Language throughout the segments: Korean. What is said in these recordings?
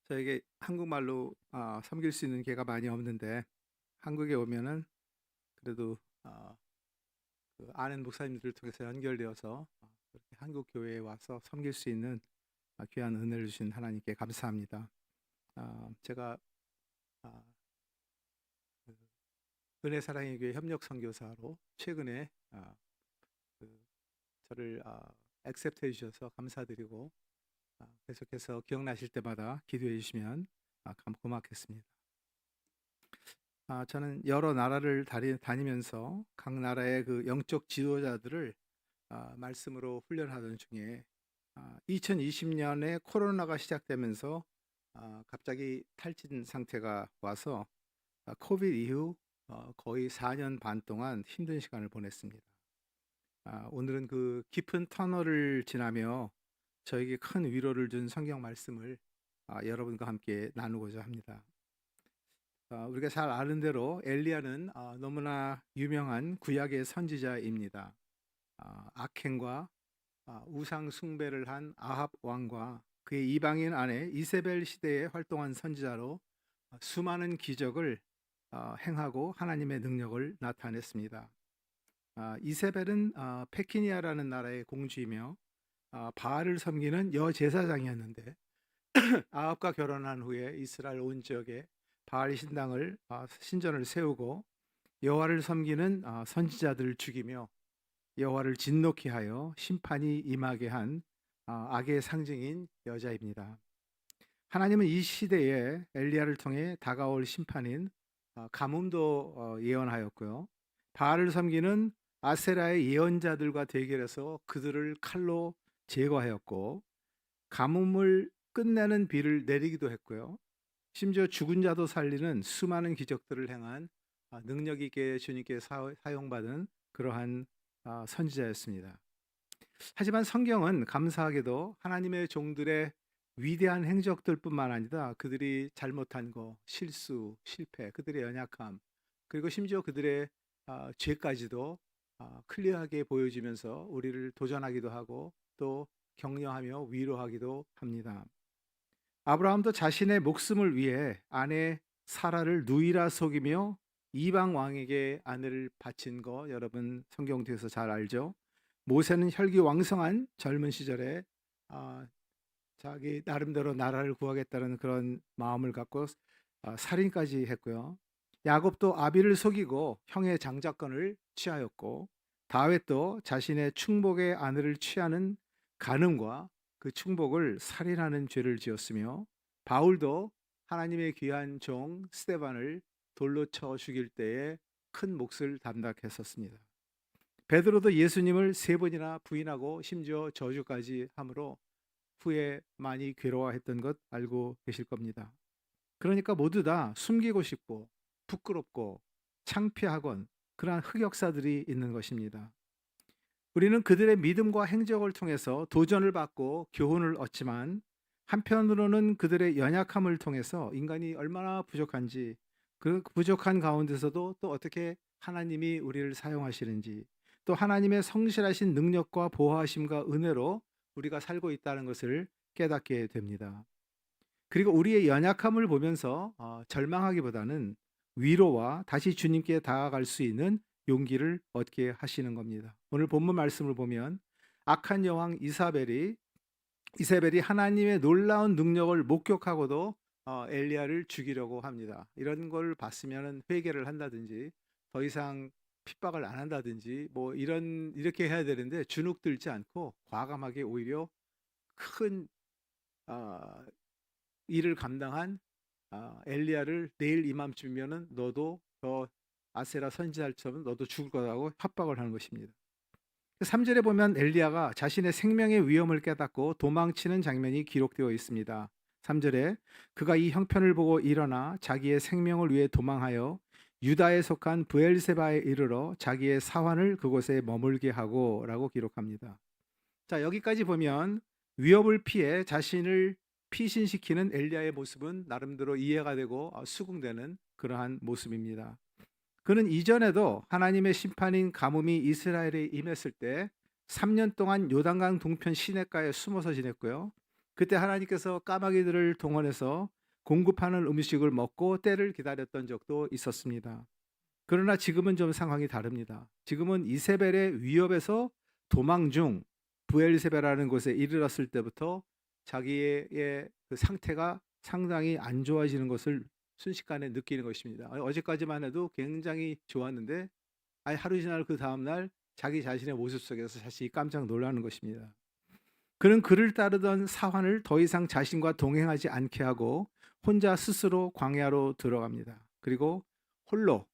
저에게 한국말로 섬길 수 있는 기회가 많이 없는데 한국에 오면은 그래도 아는 목사님들을 통해서 연결되어서 그렇게 한국 교회에 와서 섬길 수 있는 귀한 은혜를 주신 하나님께 감사합니다. 제가 아, 그 은혜 사랑의 교회 협력 선교사로 최근에 그 저를 액셉트해 주셔서 감사드리고 계속해서 기억나실 때마다 기도해 주시면 고맙겠습니다. 저는 여러 나라를 다니면서 각 나라의 그 영적 지도자들을 말씀으로 훈련하던 중에 2020년에 코로나가 시작되면서 갑자기 탈진 상태가 와서 코비드 이후 거의 4년 반 동안 힘든 시간을 보냈습니다. 오늘은 그 깊은 터널을 지나며 저에게 큰 위로를 준 성경 말씀을 여러분과 함께 나누고자 합니다. 우리가 잘 아는 대로 엘리야는 너무나 유명한 구약의 선지자입니다. 악행과 우상 숭배를 한 아합 왕과 그의 이방인 아내 이세벨 시대에 활동한 선지자로 수많은 기적을 행하고 하나님의 능력을 나타냈습니다. 이세벨은 페키니아라는 나라의 공주이며 바알을 섬기는 여제사장이었는데 아합과 결혼한 후에 이스라엘 온 지역에 바알 신당을 신전을 세우고 여호와를 섬기는 선지자들을 죽이며 여호와를 진노케 하여 심판이 임하게 한 악의 상징인 여자입니다. 하나님은 이 시대에 엘리야를 통해 다가올 심판인 가뭄도 예언하였고요. 바알을 섬기는 아세라의 예언자들과 대결해서 그들을 칼로 제거하였고 가뭄을 끝내는 비를 내리기도 했고요. 심지어 죽은 자도 살리는 수많은 기적들을 행한 능력 있게 주님께 사용받은 그러한 선지자였습니다. 하지만 성경은 감사하게도 하나님의 종들의 위대한 행적들뿐만 아니라 그들이 잘못한 거, 실수, 실패, 그들의 연약함, 그리고 심지어 그들의 죄까지도 클리어하게 보여주면서 우리를 도전하기도 하고 또 격려하며 위로하기도 합니다. 아브라함도 자신의 목숨을 위해 아내 사라를 누이라 속이며 이방 왕에게 아내를 바친 거 여러분 성경에서 잘 알죠? 모세는 혈기왕성한 젊은 시절에 자기 나름대로 나라를 구하겠다는 그런 마음을 갖고 살인까지 했고요. 야곱도 아비를 속이고 형의 장자권을 취하였고 다윗도 자신의 충복의 아내를 취하는 간음과 그 충복을 살인하는 죄를 지었으며 바울도 하나님의 귀한 종 스데반을 돌로 쳐 죽일 때에 큰 몫을 담당했었습니다. 베드로도 예수님을 세 번이나 부인하고 심지어 저주까지 함으로 후에 많이 괴로워했던 것 알고 계실 겁니다. 그러니까 모두 다 숨기고 싶고 부끄럽고 창피하건 그러한 흑역사들이 있는 것입니다. 우리는 그들의 믿음과 행적을 통해서 도전을 받고 교훈을 얻지만 한편으로는 그들의 연약함을 통해서 인간이 얼마나 부족한지 그 부족한 가운데서도 또 어떻게 하나님이 우리를 사용하시는지 또 하나님의 성실하신 능력과 보호하심과 은혜로 우리가 살고 있다는 것을 깨닫게 됩니다. 그리고 우리의 연약함을 보면서 절망하기보다는 위로와 다시 주님께 다가갈 수 있는 용기를 얻게 하시는 겁니다. 오늘 본문 말씀을 보면 악한 여왕 이세벨이 하나님의 놀라운 능력을 목격하고도 엘리야를 죽이려고 합니다. 이런 걸 봤으면 회개를 한다든지 더 이상 핍박을 안 한다든지 뭐 이렇게 해야 되는데 주눅 들지 않고 과감하게 오히려 큰 일을 감당한 엘리야를 내일 이맘쯤이면은 너도 저 아세라 선지자처럼 너도 죽을 거라고 협박을 하는 것입니다. 3절에 보면 엘리야가 자신의 생명의 위험을 깨닫고 도망치는 장면이 기록되어 있습니다. 3절에 그가 이 형편을 보고 일어나 자기의 생명을 위해 도망하여 유다에 속한 브엘세바에 이르러 자기의 사환을 그곳에 머물게 하고 라고 기록합니다. 자, 여기까지 보면 위협을 피해 자신을 피신시키는 엘리야의 모습은 나름대로 이해가 되고 수긍되는 그러한 모습입니다. 그는 이전에도 하나님의 심판인 가뭄이 이스라엘에 임했을 때 3년 동안 요단강 동편 시냇가에 숨어서 지냈고요. 그때 하나님께서 까마귀들을 동원해서 공급하는 음식을 먹고 때를 기다렸던 적도 있었습니다. 그러나 지금은 좀 상황이 다릅니다. 지금은 이세벨의 위협에서 도망 중 부엘세바라는 곳에 이르렀을 때부터 자기의 그 상태가 상당히 안 좋아지는 것을 순식간에 느끼는 것입니다. 어제까지만 해도 굉장히 좋았는데 하루 지날 그 다음날 자기 자신의 모습 속에서 자신이 깜짝 놀라는 것입니다. 그는 그를 따르던 사환을 더 이상 자신과 동행하지 않게 하고 혼자 스스로 광야로 들어갑니다. 그리고 홀로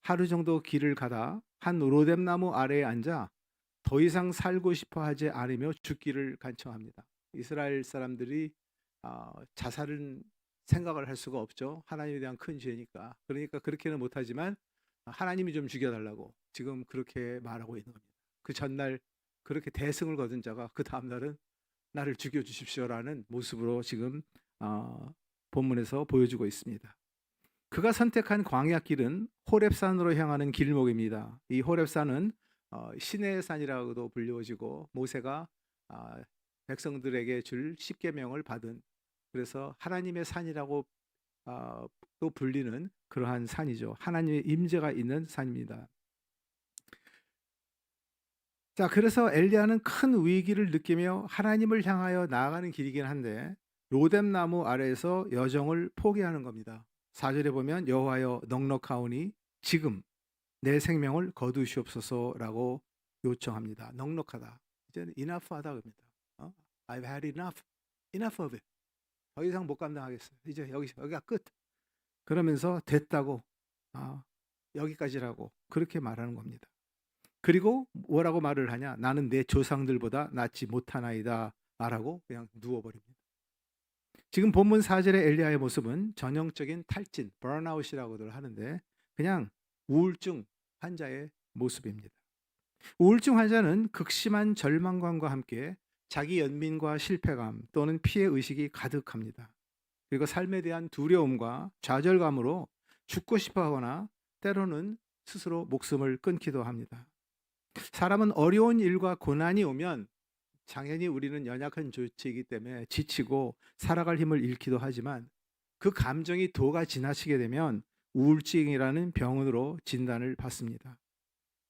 하루 정도 길을 가다 한 로뎀나무 아래에 앉아 더 이상 살고 싶어 하지 않으며 죽기를 간청합니다. 이스라엘 사람들이 자살은 생각을 할 수가 없죠. 하나님에 대한 큰 죄니까. 그러니까 그렇게는 못하지만 하나님이 좀 죽여달라고 지금 그렇게 말하고 있는 겁니다. 그 전날 그렇게 대승을 거둔 자가 그 다음날은 나를 죽여주십시오라는 모습으로 지금 본문에서 보여주고 있습니다. 그가 선택한 광야길은 호렙산으로 향하는 길목입니다. 이 호렙산은 신의 산이라고도 불리워지고 모세가 백성들에게 줄 십계명을 받은, 그래서 하나님의 산이라고 또 불리는 그러한 산이죠. 하나님의 임재가 있는 산입니다. 자, 그래서 엘리야는 큰 위기를 느끼며 하나님을 향하여 나아가는 길이긴 한데 로뎀나무 아래에서 여정을 포기하는 겁니다. 4절에 보면 여호와여 넉넉하오니 지금 내 생명을 거두시옵소서라고 요청합니다. 넉넉하다. 이제는 enough하다 겁니다. I've had enough of it. 더 이상 못 감당하겠어요. 이제 여기가 끝. 그러면서 됐다고, 여기까지라고 그렇게 말하는 겁니다. 그리고 뭐라고 말을 하냐? 나는 내 조상들보다 낫지 못하나이다 라고 그냥 누워버립니다. 지금 본문 4절의 엘리야의 모습은 전형적인 탈진, 번아웃이라고들 하는데 그냥 우울증 환자의 모습입니다. 우울증 환자는 극심한 절망감과 함께 자기 연민과 실패감 또는 피해 의식이 가득합니다. 그리고 삶에 대한 두려움과 좌절감으로 죽고 싶어 하거나 때로는 스스로 목숨을 끊기도 합니다. 사람은 어려운 일과 고난이 오면 당연히 우리는 연약한 존재이기 때문에 지치고 살아갈 힘을 잃기도 하지만 그 감정이 도가 지나치게 되면 우울증이라는 병으로 진단을 받습니다.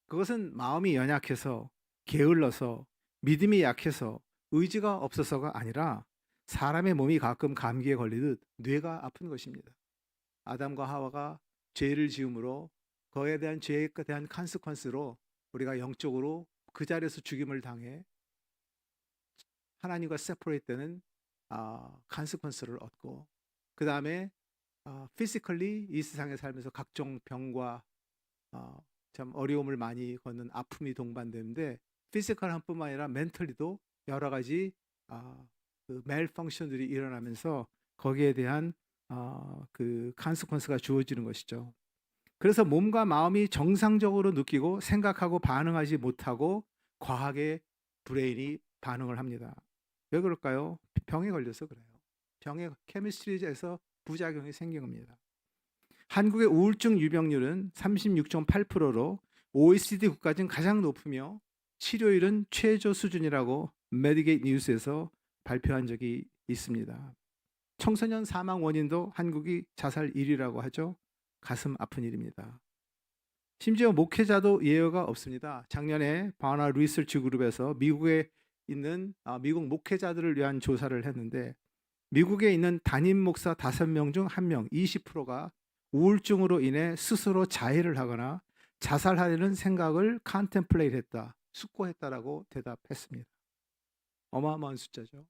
그것은 마음이 연약해서 게을러서 믿음이 약해서 의지가 없어서가 아니라 사람의 몸이 가끔 감기에 걸리듯 뇌가 아픈 것입니다. 아담과 하와가 죄를 지음으로 그에 대한 죄에 대한 컨시퀀스로 우리가 영적으로 그 자리에서 죽임을 당해 하나님과 세퍼레이트 되는 컨시퀀스를 얻고, 그 다음에 피지컬리 이 세상에 살면서 각종 병과 참 어려움을 많이 걷는 아픔이 동반되는데 피지컬한 뿐만 아니라 멘털리도 여러 가지 그 멜펑션들이 일어나면서 거기에 대한 그 컨시퀀스가 주어지는 것이죠. 그래서 몸과 마음이 정상적으로 느끼고 생각하고 반응하지 못하고 과하게 브레인이 반응을 합니다. 왜 그럴까요? 병에 걸려서 그래요. 병의 케미스트리에서 부작용이 생긴 겁니다. 한국의 우울증 유병률은 36.8%로 OECD 국가 중 가장 높으며 치료율은 최저 수준이라고 메디게이트 뉴스에서 발표한 적이 있습니다. 청소년 사망 원인도 한국이 자살 1위라고 하죠. 가슴 아픈 일입니다. 심지어 목회자도 예외가 없습니다. 작년에 바나 리서치 그룹에서 미국에 있는 미국 목회자들을 위한 조사를 했는데 미국에 있는 담임 목사 5명 중 1명, 20%가 우울증으로 인해 스스로 자해를 하거나 자살하려는 생각을 컨템플레이트 했다, 숙고했다라고 대답했습니다. 어마어마한 숫자죠.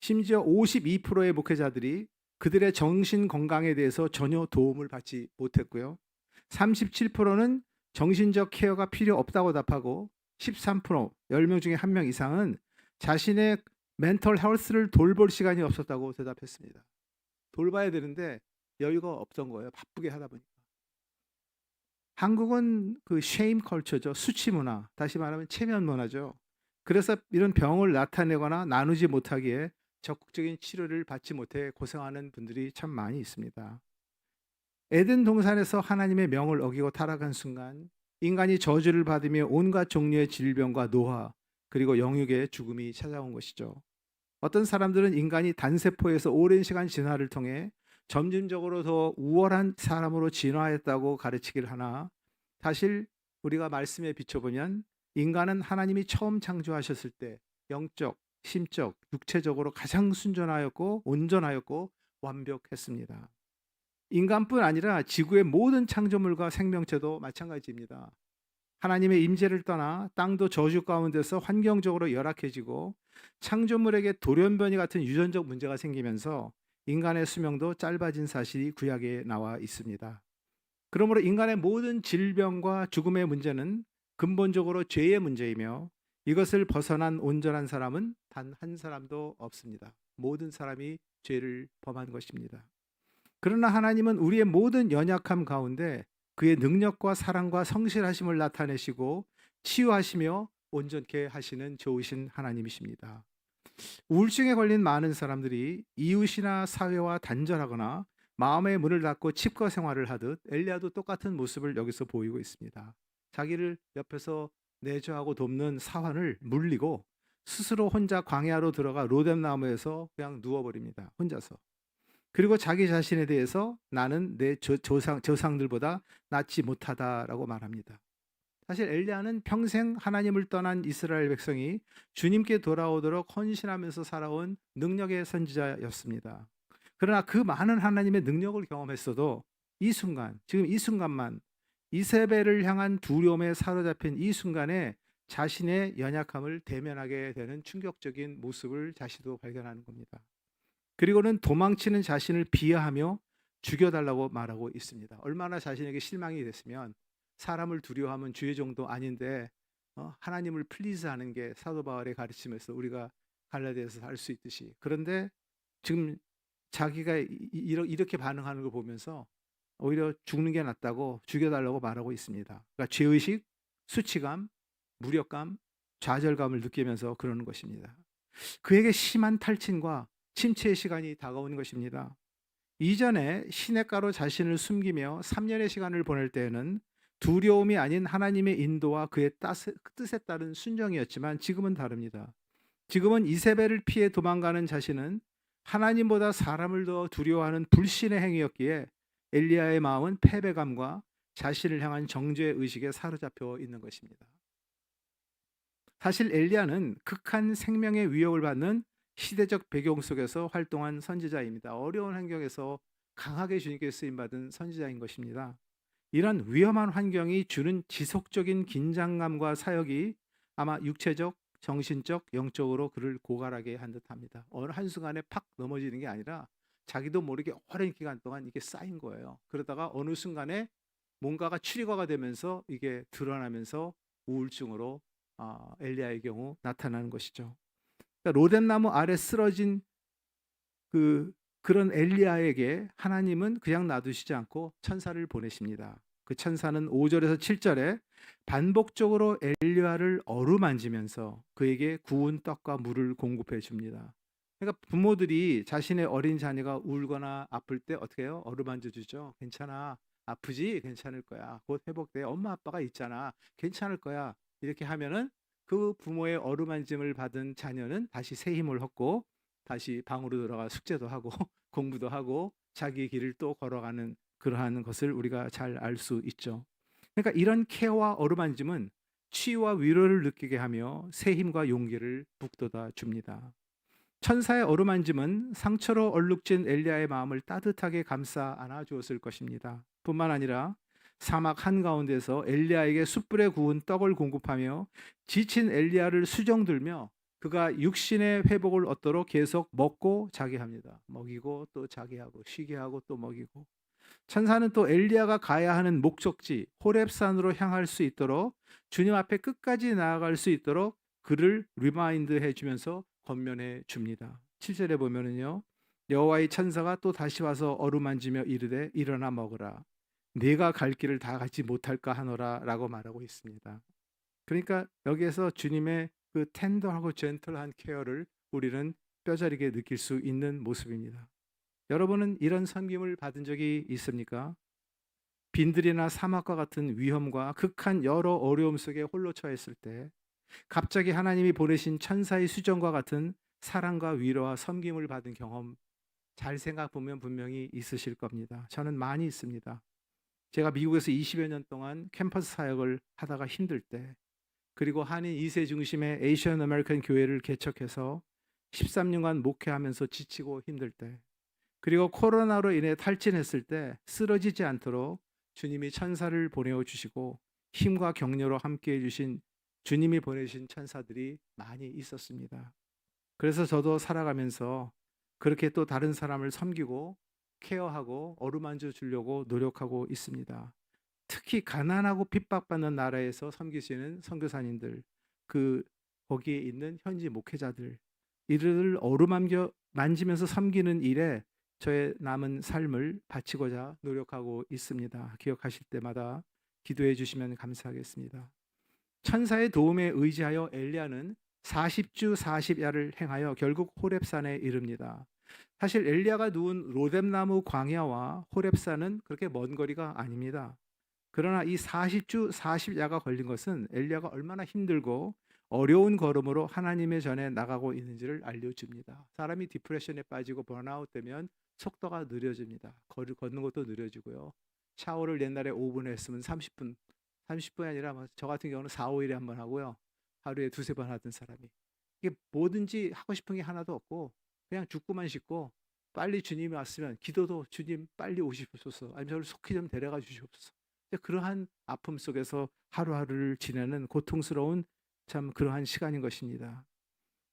심지어 52%의 목회자들이 그들의 정신 건강에 대해서 전혀 도움을 받지 못했고요. 37%는 정신적 케어가 필요 없다고 답하고 13%, 10명 중에 1명 이상은 자신의 멘털 헬스를 돌볼 시간이 없었다고 대답했습니다. 돌봐야 되는데 여유가 없던 거예요. 바쁘게 하다 보니까. 한국은 그 쉐임 컬처죠. 수치 문화, 다시 말하면 체면 문화죠. 그래서 이런 병을 나타내거나 나누지 못하기에 적극적인 치료를 받지 못해 고생하는 분들이 참 많이 있습니다. 에덴 동산에서 하나님의 명을 어기고 타락한 순간 인간이 저주를 받으며 온갖 종류의 질병과 노화 그리고 영육의 죽음이 찾아온 것이죠. 어떤 사람들은 인간이 단세포에서 오랜 시간 진화를 통해 점진적으로 더 우월한 사람으로 진화했다고 가르치길 하나, 사실 우리가 말씀에 비춰보면 인간은 하나님이 처음 창조하셨을 때 영적, 심적, 육체적으로 가장 순전하였고 온전하였고 완벽했습니다. 인간뿐 아니라 지구의 모든 창조물과 생명체도 마찬가지입니다. 하나님의 임재를 떠나 땅도 저주 가운데서 환경적으로 열악해지고 창조물에게 돌연변이 같은 유전적 문제가 생기면서 인간의 수명도 짧아진 사실이 구약에 나와 있습니다. 그러므로 인간의 모든 질병과 죽음의 문제는 근본적으로 죄의 문제이며, 이것을 벗어난 온전한 사람은 단 한 사람도 없습니다. 모든 사람이 죄를 범한 것입니다. 그러나 하나님은 우리의 모든 연약함 가운데 그의 능력과 사랑과 성실하심을 나타내시고 치유하시며 온전케 하시는 좋으신 하나님이십니다. 우울증에 걸린 많은 사람들이 이웃이나 사회와 단절하거나 마음의 문을 닫고 칩거 생활을 하듯 엘리야도 똑같은 모습을 여기서 보이고 있습니다. 자기를 옆에서 내조하고 돕는 사환을 물리고 스스로 혼자 광야로 들어가 로뎀나무에서 그냥 누워버립니다. 혼자서. 그리고 자기 자신에 대해서 나는 내 조상들보다 낫지 못하다라고 말합니다. 사실 엘리야는 평생 하나님을 떠난 이스라엘 백성이 주님께 돌아오도록 헌신하면서 살아온 능력의 선지자였습니다. 그러나 그 많은 하나님의 능력을 경험했어도 이 순간, 지금 이 순간만 이세벨을 향한 두려움에 사로잡힌 이 순간에 자신의 연약함을 대면하게 되는 충격적인 모습을 자신도 발견하는 겁니다. 그리고는 도망치는 자신을 비하하며 죽여달라고 말하고 있습니다. 얼마나 자신에게 실망이 됐으면 사람을 두려워하면 주의 정도 아닌데 하나님을 플리즈하는 게 사도 바울의 가르침에서 우리가 갈라디아서 알 수 있듯이, 그런데 지금 자기가 이렇게 반응하는 걸 보면서 오히려 죽는 게 낫다고 죽여달라고 말하고 있습니다. 그러니까 죄의식, 수치감, 무력감, 좌절감을 느끼면서 그러는 것입니다. 그에게 심한 탈진과 침체의 시간이 다가오는 것입니다. 이전에 시냇가로 자신을 숨기며 3년의 시간을 보낼 때에는 두려움이 아닌 하나님의 인도와 그의 뜻에 따른 순종이었지만 지금은 다릅니다. 지금은 이세벨을 피해 도망가는 자신은 하나님보다 사람을 더 두려워하는 불신의 행위였기에 엘리야의 마음은 패배감과 자신을 향한 정죄 의식에 사로잡혀 있는 것입니다. 사실 엘리야는 극한 생명의 위협을 받는 시대적 배경 속에서 활동한 선지자입니다. 어려운 환경에서 강하게 주님께 쓰임받은 선지자인 것입니다. 이런 위험한 환경이 주는 지속적인 긴장감과 사역이 아마 육체적, 정신적, 영적으로 그를 고갈하게 한 듯합니다. 어느 한순간에 팍 넘어지는 게 아니라 자기도 모르게 오랜 기간 동안 이게 쌓인 거예요. 그러다가 어느 순간에 뭔가가 출입화가 되면서 이게 드러나면서 우울증으로 엘리야의 경우 나타나는 것이죠. 그러니까 로뎀나무 아래 쓰러진 그런 엘리야에게 하나님은 그냥 놔두시지 않고 천사를 보내십니다. 그 천사는 5절에서 7절에 반복적으로 엘리야를 어루만지면서 그에게 구운 떡과 물을 공급해 줍니다. 그러니까 부모들이 자신의 어린 자녀가 울거나 아플 때 어떻게 해요? 어루만져 주죠. 괜찮아. 아프지? 괜찮을 거야. 곧 회복돼. 엄마 아빠가 있잖아. 괜찮을 거야. 이렇게 하면은 그 부모의 어루만짐을 받은 자녀는 다시 새 힘을 얻고 다시 방으로 들어가 숙제도 하고 공부도 하고 자기의 길을 또 걸어가는 그러한 것을 우리가 잘 알 수 있죠. 그러니까 이런 케어와 어루만짐은 치유와 위로를 느끼게 하며 새 힘과 용기를 북돋아 줍니다. 천사의 어루만짐은 상처로 얼룩진 엘리야의 마음을 따뜻하게 감싸 안아 주었을 것입니다. 뿐만 아니라 사막 한가운데서 엘리야에게 숯불에 구운 떡을 공급하며 지친 엘리야를 수정들며 그가 육신의 회복을 얻도록 계속 먹고 자게 합니다. 먹이고 또 자게 하고 쉬게 하고 또 먹이고. 천사는 또 엘리야가 가야 하는 목적지 호렙산으로 향할 수 있도록, 주님 앞에 끝까지 나아갈 수 있도록 그를 리마인드 해주면서 권면해 줍니다. 7절에 보면은요, 여호와의 천사가 또 다시 와서 어루만지며 이르되 일어나 먹으라. 네가 갈 길을 다 가지 못할까 하노라라고 말하고 있습니다. 그러니까 여기에서 주님의 그 텐더하고 젠틀한 케어를 우리는 뼈저리게 느낄 수 있는 모습입니다. 여러분은 이런 섬김을 받은 적이 있습니까? 빈들이나 사막과 같은 위험과 극한 여러 어려움 속에 홀로 처했을 때 갑자기 하나님이 보내신 천사의 수정과 같은 사랑과 위로와 섬김을 받은 경험 잘 생각 보면 분명히 있으실 겁니다. 저는 많이 있습니다. 제가 미국에서 20여 년 동안 캠퍼스 사역을 하다가 힘들 때, 그리고 한인 2세 중심의 에이시안 아메리칸 교회를 개척해서 13년간 목회하면서 지치고 힘들 때, 그리고 코로나로 인해 탈진했을 때 쓰러지지 않도록 주님이 천사를 보내어 주시고 힘과 격려로 함께해 주신 주님이 보내신 천사들이 많이 있었습니다. 그래서 저도 살아가면서 그렇게 또 다른 사람을 섬기고 케어하고 어루만져 주려고 노력하고 있습니다. 특히 가난하고 핍박받는 나라에서 섬기시는 선교사님들, 그 거기에 있는 현지 목회자들, 이들을 어루만져 만지면서 섬기는 일에 저의 남은 삶을 바치고자 노력하고 있습니다. 기억하실 때마다 기도해 주시면 감사하겠습니다. 천사의 도움에 의지하여 엘리야는 40주 40야를 행하여 결국 호렙산에 이릅니다. 사실 엘리야가 누운 로뎀나무 광야와 호렙산은 그렇게 먼 거리가 아닙니다. 그러나 이 40주 40야가 걸린 것은 엘리야가 얼마나 힘들고 어려운 걸음으로 하나님의 전에 나가고 있는지를 알려줍니다. 사람이 디프레션에 빠지고 번아웃 되면 속도가 느려집니다. 걷는 것도 느려지고요. 샤워를 옛날에 5분 했으면 30분이 아니라 저 같은 경우는 4, 5일에 한 번 하고요. 하루에 두세 번 하던 사람이. 이게 뭐든지 하고 싶은 게 하나도 없고 그냥 죽고만 싶고, 빨리 주님이 왔으면 기도도 주님 빨리 오시옵소서, 아니면 저를 속히 좀 데려가 주시옵소서. 그러한 아픔 속에서 하루하루를 지내는 고통스러운 참 그러한 시간인 것입니다.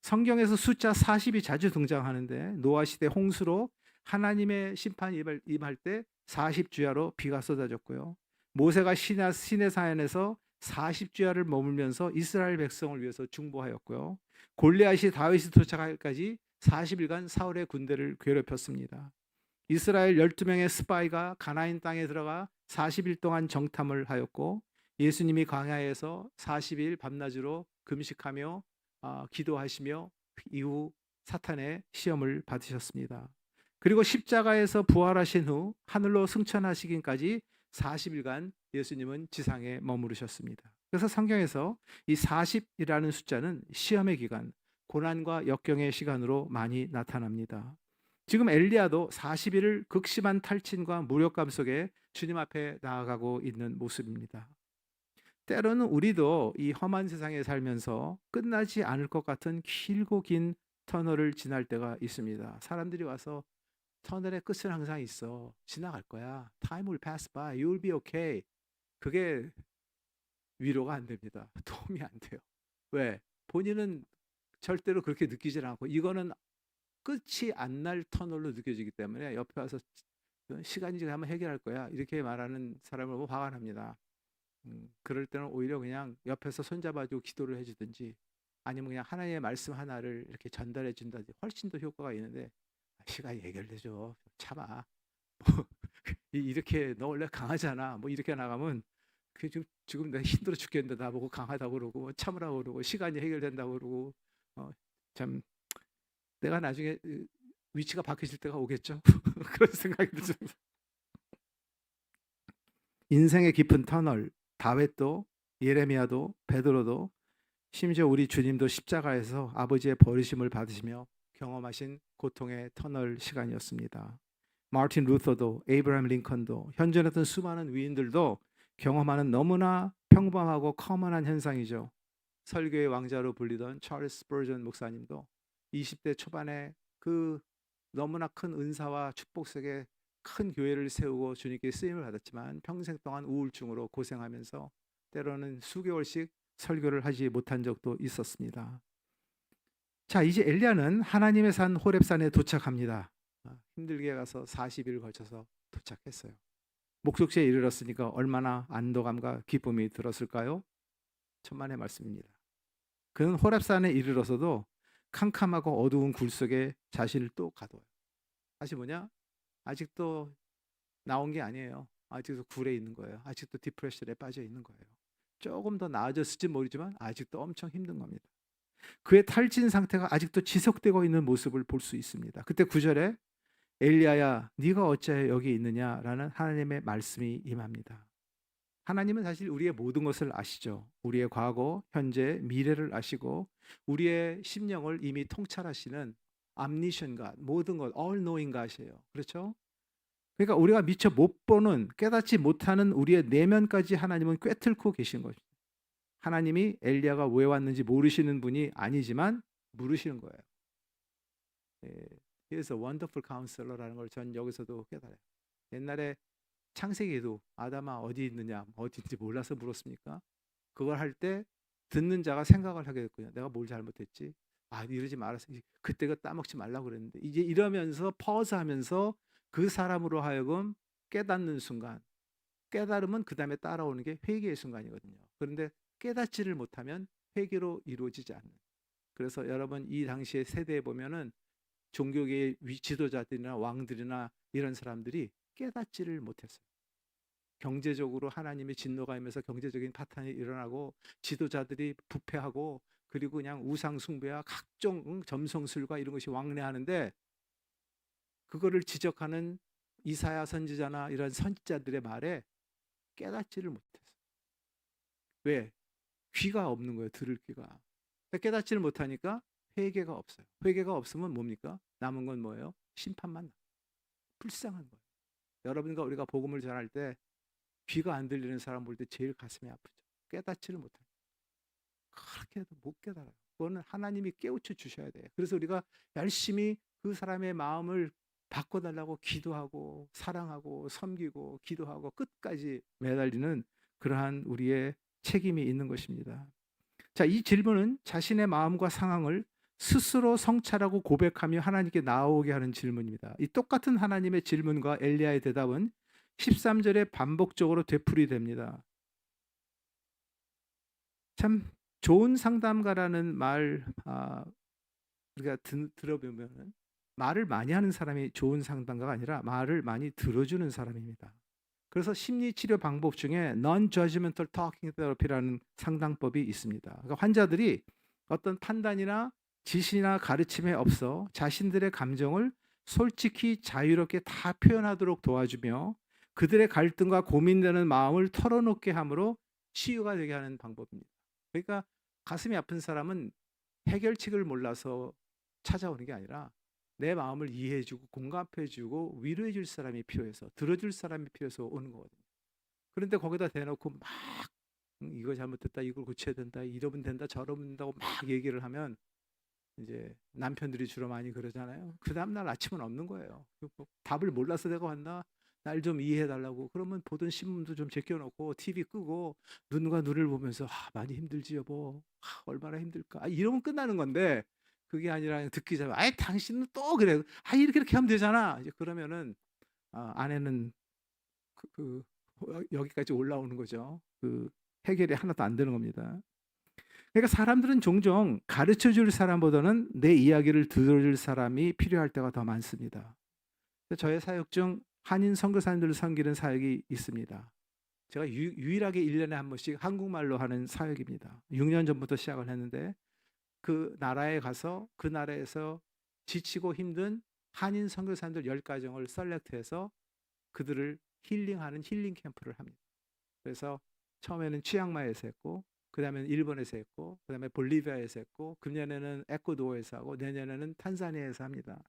성경에서 숫자 40이 자주 등장하는데, 노아 시대 홍수로 하나님의 심판이 임할 때 40주야로 비가 쏟아졌고요. 모세가 시내사연에서 40주야를 머물면서 이스라엘 백성을 위해서 중보하였고요. 골리앗이 다윗이 도착할까지 40일간 사울의 군대를 괴롭혔습니다. 이스라엘 12명의 스파이가 가나안 땅에 들어가 40일 동안 정탐을 하였고, 예수님이 광야에서 40일 밤낮으로 금식하며 기도하시며 이후 사탄의 시험을 받으셨습니다. 그리고 십자가에서 부활하신 후 하늘로 승천하시기까지 40일간 예수님은 지상에 머무르셨습니다. 그래서 성경에서 이 40이라는 숫자는 시험의 기간, 고난과 역경의 시간으로 많이 나타납니다. 지금 엘리야도 40일을 극심한 탈진과 무력감 속에 주님 앞에 나아가고 있는 모습입니다. 때로는 우리도 이 험한 세상에 살면서 끝나지 않을 것 같은 길고 긴 터널을 지날 때가 있습니다. 사람들이 와서 터널의 끝은 항상 있어, 지나갈 거야, Time will pass by, you will be okay. 그게 위로가 안 됩니다. 도움이 안 돼요. 왜? 본인은 절대로 그렇게 느끼질 않고, 이거는 끝이 안 날 터널로 느껴지기 때문에 옆에 와서 시간이 지나면 해결할 거야, 이렇게 말하는 사람을 보고 화가 납니다. 그럴 때는 오히려 그냥 옆에서 손잡아주고 기도를 해주든지, 아니면 그냥 하나님의 말씀 하나를 이렇게 전달해 준다든지 훨씬 더 효과가 있는데, 시간이 해결되죠, 참아. 이렇게 너 원래 강하잖아, 뭐 이렇게 나가면 그 지금 내가 힘들어 죽겠는데 나보고 강하다고 그러고 참으라고 그러고 시간이 해결된다고 그러고, 참 내가 나중에 위치가 바뀌실 때가 오겠죠. 그런 생각이 듭니다. 인생의 깊은 터널, 다윗도 예레미야도 베드로도 심지어 우리 주님도 십자가에서 아버지의 버리심을 받으시며 경험하신 고통의 터널 시간이었습니다. 마틴 루터도 에이브라함 링컨도 현존했던 수많은 위인들도 경험하는 너무나 평범하고 커먼한 현상이죠. 설교의 왕자로 불리던 찰스 스퍼전 목사님도 20대 초반에 그 너무나 큰 은사와 축복 속에 큰 교회를 세우고 주님께 쓰임을 받았지만 평생 동안 우울증으로 고생하면서 때로는 수개월씩 설교를 하지 못한 적도 있었습니다. 자, 이제 엘리야는 하나님의 산 호렙산에 도착합니다. 힘들게 가서 40일 걸쳐서 도착했어요. 목적지에 이르렀으니까 얼마나 안도감과 기쁨이 들었을까요? 천만의 말씀입니다. 그는 호렙산에 이르러서도 캄캄하고 어두운 굴 속에 자신을 또 가둬요. 다시 뭐냐? 아직도 나온 게 아니에요. 아직도 굴에 있는 거예요. 아직도 디프레션에 빠져 있는 거예요. 조금 더 나아졌을지 모르지만 아직도 엄청 힘든 겁니다. 그의 탈진 상태가 아직도 지속되고 있는 모습을 볼 수 있습니다. 그때 9절에 엘리야야 네가 어찌하여 여기 있느냐라는 하나님의 말씀이 임합니다. 하나님은 사실 우리의 모든 것을 아시죠. 우리의 과거, 현재, 미래를 아시고 우리의 심령을 이미 통찰하시는 암니션가 모든 것 all knowing God이에요. 그렇죠? 그러니까 우리가 미처 못 보는 깨닫지 못하는 우리의 내면까지 하나님은 꿰뚫고 계신 것입니다. 하나님이 엘리야가 왜 왔는지 모르시는 분이 아니지만 물으시는 거예요. 예, He is a wonderful counselor라는 걸 전 여기서도 깨달아요. 옛날에 창세기에도 아담아 어디 있느냐 어디인지 몰라서 물었습니까? 그걸 할 때 듣는 자가 생각을 하게 됐거든요. 내가 뭘 잘못했지? 아 이러지 말았어. 그때가 따먹지 말라고 그랬는데 이제 이러면서 퍼즈하면서 그 사람으로 하여금 깨닫는 순간 깨달음은 그 다음에 따라오는 게 회개의 순간이거든요. 그런데 깨닫지를 못하면 회개로 이루어지지 않는. 그래서 여러분 이 당시의 세대에 보면은 종교계의 지도자들이나 왕들이나 이런 사람들이 깨닫지를 못했어요. 경제적으로 하나님의 진노가 임해서 경제적인 파탄이 일어나고 지도자들이 부패하고 그리고 그냥 우상숭배와 각종 점성술과 이런 것이 왕래하는데 그거를 지적하는 이사야 선지자나 이런 선지자들의 말에 깨닫지를 못했어요. 왜? 귀가 없는 거예요. 들을 귀가. 깨닫지를 못하니까 회개가 없어요. 회개가 없으면 뭡니까? 남은 건 뭐예요? 심판만 나. 불쌍한 거예요. 여러분과 우리가 복음을 전할 때 귀가 안 들리는 사람 볼 때 제일 가슴이 아프죠. 깨닫지를 못해요. 그렇게 해도 못 깨달아요. 그거는 하나님이 깨우쳐 주셔야 돼요. 그래서 우리가 열심히 그 사람의 마음을 바꿔달라고 기도하고 사랑하고 섬기고 기도하고 끝까지 매달리는 그러한 우리의 책임이 있는 것입니다. 자, 이 질문은 자신의 마음과 상황을 스스로 성찰하고 고백하며 하나님께 나오게 하는 질문입니다. 이 똑같은 하나님의 질문과 엘리야의 대답은 13절에 반복적으로 되풀이됩니다. 참 좋은 상담가라는 말 우리가 들어보면 말을 많이 하는 사람이 좋은 상담가가 아니라 말을 많이 들어주는 사람입니다. 그래서 심리치료 방법 중에 Non-Judgmental Talking Therapy라는 상담법이 있습니다. 그러니까 환자들이 어떤 판단이나 지시나 가르침에 없어 자신들의 감정을 솔직히 자유롭게 다 표현하도록 도와주며 그들의 갈등과 고민되는 마음을 털어놓게 함으로 치유가 되게 하는 방법입니다. 그러니까 가슴이 아픈 사람은 해결책을 몰라서 찾아오는 게 아니라 내 마음을 이해해주고 공감해주고 위로해줄 사람이 필요해서 들어줄 사람이 필요해서 오는 거거든요. 그런데 거기다 대놓고 막 이거 잘못됐다 이걸 고쳐야 된다 이러면 된다 저러면 된다고 막 얘기를 하면 이제 남편들이 주로 많이 그러잖아요. 그 다음날 아침은 없는 거예요. 뭐 답을 몰라서 내가 왔나? 날 좀 이해해달라고. 그러면 보던 신문도 좀 제껴놓고 TV 끄고 눈과 눈을 보면서 많이 힘들지 여보. 얼마나 힘들까. 이러면 끝나는 건데 그게 아니라 듣기 전에 당신은 또 그래. 이렇게 하면 되잖아. 이제 그러면은 아내는 여기까지 올라오는 거죠. 그 해결이 하나도 안 되는 겁니다. 그러니까 사람들은 종종 가르쳐 줄 사람보다는 내 이야기를 들어줄 사람이 필요할 때가 더 많습니다. 저의 사역 중 한인 선교사님들을 섬기는 사역이 있습니다. 제가 유일하게 1년에 한 번씩 한국말로 하는 사역입니다. 6년 전부터 시작을 했는데 그 나라에 가서 그 나라에서 지치고 힘든 한인 선교사님들 10가정을 셀렉트해서 그들을 힐링하는 힐링 캠프를 합니다. 그래서 처음에는 치앙마이에서 했고 그 다음에는 일본에서 했고 그 다음에 볼리비아에서 했고 금년에는 에콰도어에서 하고 내년에는 탄자니아에서 합니다.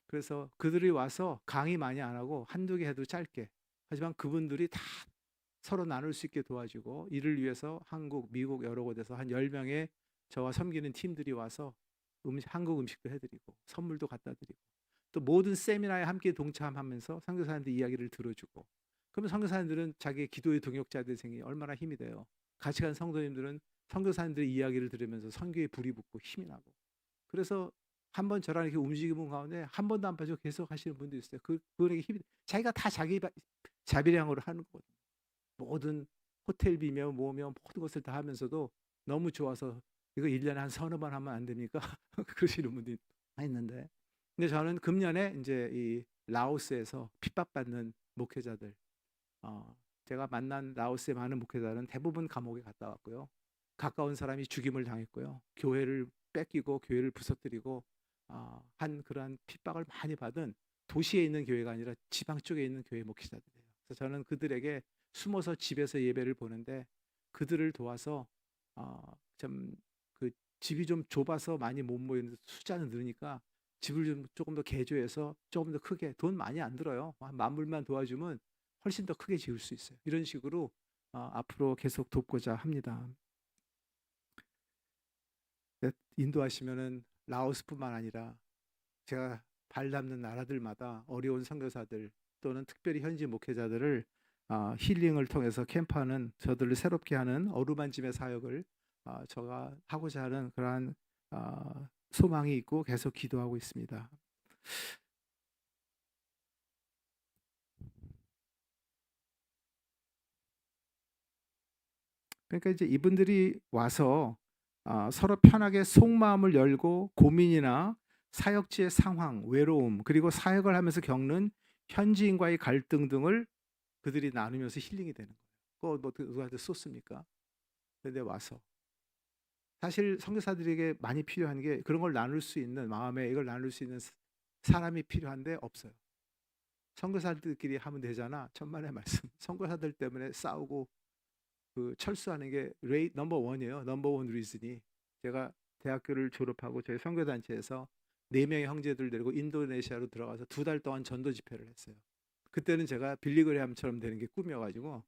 그래서 그들이 와서 강의 많이 안 하고 한두 개 해도 짧게 하지만 그분들이 다 서로 나눌 수 있게 도와주고 이를 위해서 한국, 미국 여러 곳에서 한 10명의 저와 섬기는 팀들이 와서 한국 음식도 해드리고 선물도 갖다 드리고 또 모든 세미나에 함께 동참하면서 선교사님들 이야기를 들어주고 그러면 선교사님들은 자기의 기도의 동역자들이 생기니 얼마나 힘이 돼요. 같이 간 성도님들은 선교사님들의 이야기를 들으면서 선교에 불이 붙고 힘이 나고 그래서 한번 저랑 이렇게 움직이는 가운데 한 번도 안 빠지고 계속 하시는 분도 있어요. 그분에게 힘이 자기가 다 자기 자비량으로 하는 거거든요. 모든 호텔비며 뭐며 모든 것을 다 하면서도 너무 좋아서 이거 1년에 한 서너 번 하면 안 됩니까? 그러시는 분들이 있는데 근데 저는 금년에 이제 이 라오스에서 핍박받는 목회자들 제가 만난 라오스의 많은 목회자들은 대부분 감옥에 갔다 왔고요. 가까운 사람이 죽임을 당했고요. 교회를 뺏기고 교회를 부서뜨리고 한 그러한 핍박을 많이 받은 도시에 있는 교회가 아니라 지방 쪽에 있는 교회 목회자들이에요. 그래서 저는 그들에게 숨어서 집에서 예배를 보는데 그들을 도와서 좀 그 집이 좀 좁아서 많이 못 모이는데 숫자는 늘으니까 집을 좀 조금 더 개조해서 조금 더 크게, 돈 많이 안 들어요. 한 만불만 도와주면 훨씬 더 크게 지을 수 있어요. 이런 식으로 앞으로 계속 돕고자 합니다. 네, 인도하시면은 라오스뿐만 아니라 제가 발 담는 나라들마다 어려운 선교사들 또는 특별히 현지 목회자들을 힐링을 통해서 캠프하는, 저들을 새롭게 하는 어루만짐의 사역을 제가 하고자 하는 그러한 소망이 있고 계속 기도하고 있습니다. 그러니까 이제 이분들이 와서 서로 편하게 속마음을 열고 고민이나 사역지의 상황, 외로움, 그리고 사역을 하면서 겪는 현지인과의 갈등 등을 그들이 나누면서 힐링이 되는 거예요. 그거 뭐 누구한테 쏟습니까? 근데 와서 사실 선교사들에게 많이 필요한 게 그런 걸 나눌 수 있는, 마음에 이걸 나눌 수 있는 사람이 필요한데 없어요. 선교사들끼리 하면 되잖아. 천만의 말씀. 선교사들 때문에 싸우고 그 철수하는 게 넘버 원이에요. 넘버 원 리즌이, 제가 대학교를 졸업하고 저희 선교단체에서 4명의 형제들 데리고 인도네시아로 들어가서 2달 동안 전도 집회를 했어요. 그때는 제가 빌리그레함처럼 되는 게 꿈이어가지고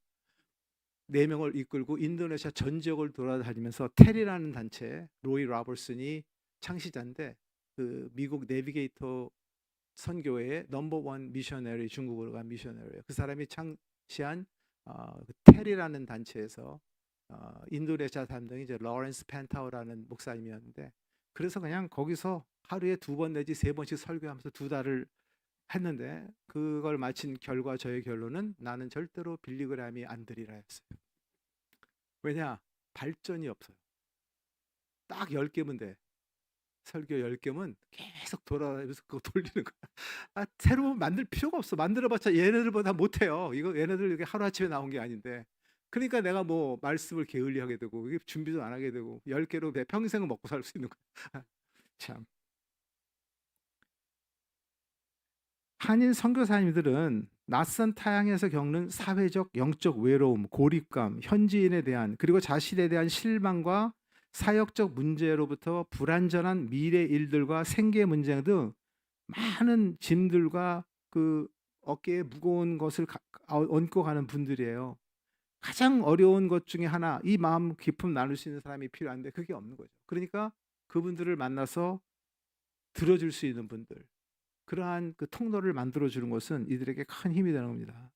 4명을 이끌고 인도네시아 전 지역을 돌아다니면서 텔이라는 단체, 로이 라버슨이 창시자인데 그 미국 내비게이터 선교회의 넘버 원 미셔너리, 중국으로 간 미셔너리예요. 그 사람이 창시한 그 텔이라는 단체에서 인도네시아 담당이 이제 로렌스 펜타우라는 목사님이었는데, 그래서 그냥 거기서 하루에 2번 내지 3번씩 설교하면서 2달을 했는데, 그걸 마친 결과 저의 결론은 나는 절대로 빌리그램이 안 되리라 했어요. 왜냐? 발전이 없어요. 딱 10개면 돼. 설교 10개면 계속 돌아다니면서 그거 돌리는 거야. 새로 만들 필요가 없어. 만들어봤자 얘네들보다 못해요. 이거 얘네들 이게 하루아침에 나온 게 아닌데. 그러니까 내가 뭐 말씀을 게을리하게 되고 이게 준비도 안 하게 되고 10개로 내 평생을 먹고 살 수 있는 거야. 참. 한인 선교사님들은 낯선 타향에서 겪는 사회적 영적 외로움, 고립감, 현지인에 대한, 그리고 자신에 대한 실망과 사역적 문제로부터 불완전한 미래 일들과 생계 문제 등 많은 짐들과 그 어깨에 무거운 것을 얹고 가는 분들이에요. 가장 어려운 것 중에 하나, 이 마음 깊음 나눌 수 있는 사람이 필요한데 그게 없는 거죠. 그러니까 그분들을 만나서 들어줄 수 있는 분들, 그러한 그 통로를 만들어 주는 것은 이들에게 큰 힘이 되는 겁니다.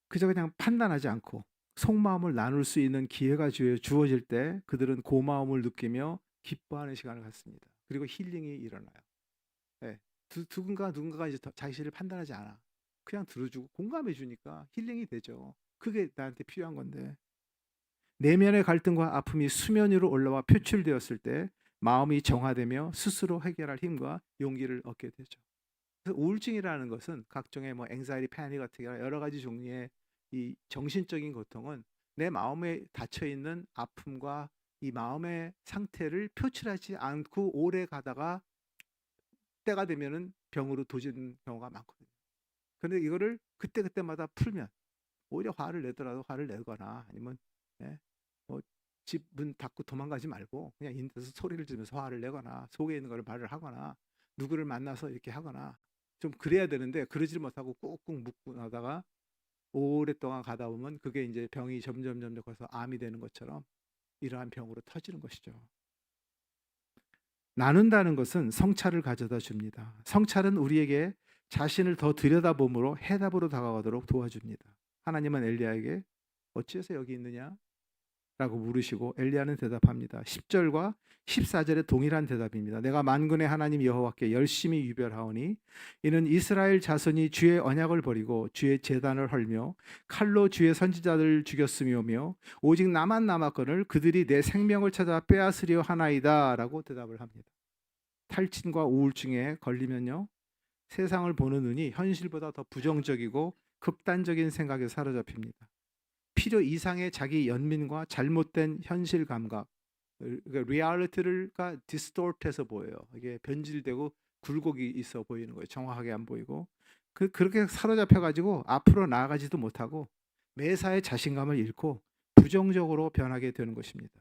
그저 그냥 판단하지 않고 속마음을 나눌 수 있는 기회가 주어질 때 그들은 고마움을 느끼며 기뻐하는 시간을 갖습니다. 그리고 힐링이 일어나요. 네. 누군가가 이제 자신을 판단하지 않아. 그냥 들어주고 공감해 주니까 힐링이 되죠. 그게 나한테 필요한 건데. 내면의 갈등과 아픔이 수면 위로 올라와 표출되었을 때 마음이 정화되며 스스로 해결할 힘과 용기를 얻게 되죠. 그래서 우울증이라는 것은 각종의 뭐 앵사이티, 패닉 같은 여러 가지 종류의 이 정신적인 고통은 내 마음에 닫혀 있는 아픔과 이 마음의 상태를 표출하지 않고 오래 가다가 때가 되면은 병으로 도지는 경우가 많거든요. 그런데 이거를 그때그때마다 풀면 오히려 화를 내더라도 화를 내거나 아니면 예, 집 문 닫고 도망가지 말고 그냥 있는 데서 소리를 지르면서 화를 내거나 속에 있는 거를 말을 하거나 누구를 만나서 이렇게 하거나 좀 그래야 되는데 그러지 못하고 꾹꾹 묵고 나다가 오랫동안 가다 보면 그게 이제 병이 점점 커서 암이 되는 것처럼 이러한 병으로 터지는 것이죠. 나눈다는 것은 성찰을 가져다 줍니다. 성찰은 우리에게 자신을 더 들여다봄으로 해답으로 다가가도록 도와줍니다. 하나님은 엘리야에게 어찌해서 여기 있느냐? 라고 물으시고 엘리야는 대답합니다. 10절과 14절의 동일한 대답입니다. 내가 만군의 하나님 여호와께 열심히 유별하오니 이는 이스라엘 자손이 주의 언약을 버리고 주의 제단을 헐며 칼로 주의 선지자들을 죽였음이오며 오직 나만 남았거늘 그들이 내 생명을 찾아 빼앗으려 하나이다 라고 대답을 합니다. 탈진과 우울증에 걸리면요, 세상을 보는 눈이 현실보다 더 부정적이고 극단적인 생각에 사로잡힙니다. 필요 이상의 자기 연민과 잘못된 현실 감각, 그러니까 리얼리티를 디스토트해서 보여요. 이게 변질되고 굴곡이 있어 보이는 거예요. 정확하게 안 보이고. 그렇게 사로잡혀 가지고 앞으로 나아가지도 못하고 매사에 자신감을 잃고 부정적으로 변하게 되는 것입니다.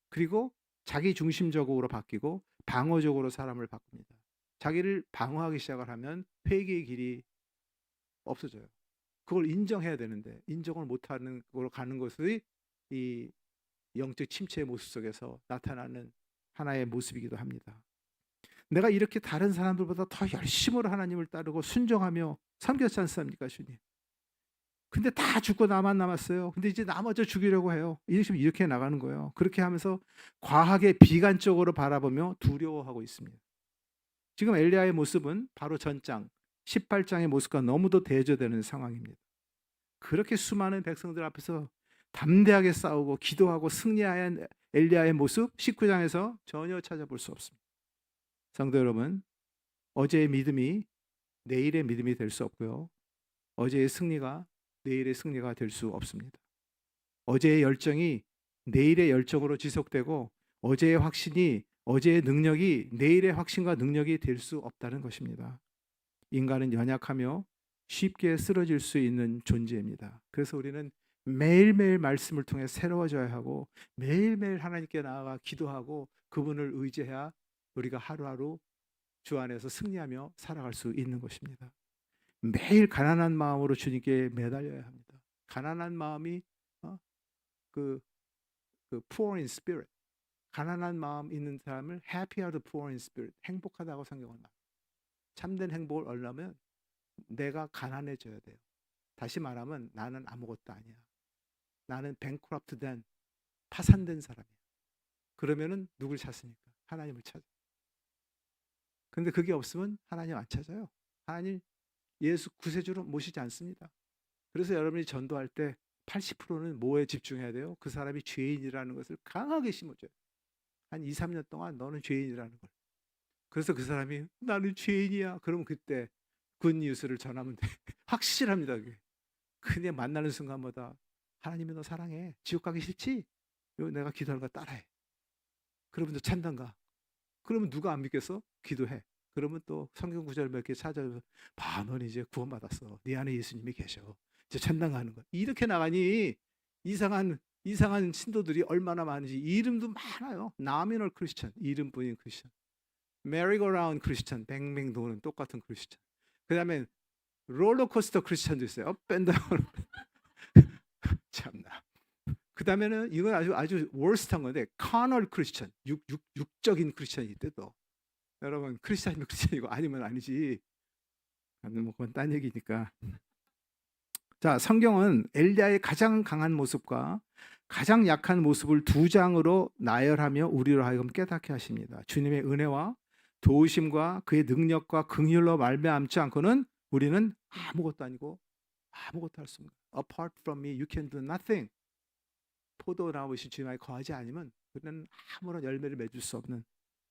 그리고 자기 중심적으로 바뀌고 방어적으로 사람을 바꿉니다. 자기를 방어하기 시작을 하면 회개의 길이 없어져요. 그걸 인정해야 되는데 인정을 못하는 걸로 가는 것이 이 영적 침체의 모습 속에서 나타나는 하나의 모습이기도 합니다. 내가 이렇게 다른 사람들보다 더 열심으로 하나님을 따르고 순종하며 섬겼지 않습니까, 주님? 근데 다 죽고 나만 남았어요. 근데 이제 나머지 죽이려고 해요. 이렇게 나가는 거예요. 그렇게 하면서 과하게 비관적으로 바라보며 두려워하고 있습니다. 지금 엘리야의 모습은 바로 전장 18장의 모습과 너무도 대조되는 상황입니다. 그렇게 수많은 백성들 앞에서 담대하게 싸우고 기도하고 승리한 엘리야의 모습 19장에서 전혀 찾아볼 수 없습니다. 성도 여러분, 어제의 믿음이 내일의 믿음이 될 수 없고요. 어제의 승리가 내일의 승리가 될 수 없습니다. 어제의 열정이 내일의 열정으로 지속되고 어제의 확신이 어제의 능력이 내일의 확신과 능력이 될 수 없다는 것입니다. 인간은 연약하며 쉽게 쓰러질 수 있는 존재입니다. 그래서 우리는 매일매일 말씀을 통해 새로워져야 하고 매일매일 하나님께 나아가 기도하고 그분을 의지해야 우리가 하루하루 주 안에서 승리하며 살아갈 수 있는 것입니다. 매일 가난한 마음으로 주님께 매달려야 합니다. 가난한 마음이 poor in spirit, 가난한 마음 있는 사람을 happy are the poor in spirit, 행복하다고 성경은 말합니다. 참된 행복을 얻으려면 내가 가난해져야 돼요. 다시 말하면 나는 아무것도 아니야. 나는 bankrupt 된, 파산된 사람이야. 그러면은 누굴 찾습니까? 하나님을 찾아. 근데 그게 없으면 하나님 안 찾아요. 하나님 예수 구세주로 모시지 않습니다. 그래서 여러분이 전도할 때 80%는 뭐에 집중해야 돼요? 그 사람이 죄인이라는 것을 강하게 심어줘요. 한 2, 3년 동안 너는 죄인이라는 걸. 그래서 그 사람이 나는 죄인이야. 그러면 그때 굿뉴스를 전하면 돼. 확실합니다. 그게. 그냥 만나는 순간마다 하나님이 너 사랑해. 지옥 가기 싫지? 내가 기도하는 거 따라해. 그러면 너 찬당 가. 그러면 누가 안 믿겠어? 기도해. 그러면 또 성경 구절 몇 개 찾아서 너는 이제 구원받았어. 네 안에 예수님이 계셔. 이제 찬당 가는 거야. 이렇게 나가니 이상한 신도들이 얼마나 많은지. 이름도 많아요. 나미널 크리스천, 이름뿐인 크리스천. 메리고라운드 크리스천, 뱅뱅 도는 똑같은 크리스천. 그 다음에 롤러코스터 크리스천도 있어요. 업앤다운. 참나. 그 다음에는 이건 아주 월스트한 건데 카널 크리스천, 육적인 크리스천이 있대. 또 여러분 크리스천이면 크리스천이고 아니면 아니지. 뭐 그건 딴 얘기니까. 자, 성경은 엘리야의 가장 강한 모습과 가장 약한 모습을 두 장으로 나열하며 우리로 하여금 깨닫게 하십니다. 주님의 은혜와 도우심과 그의 능력과 긍휼로 말미암지 않고는 우리는 아무것도 아니고 아무것도 할 수 없는. Apart from me, you can do nothing. 포도나무이신 주님의 거하지 않으면 우리는 아무런 열매를 맺을 수 없는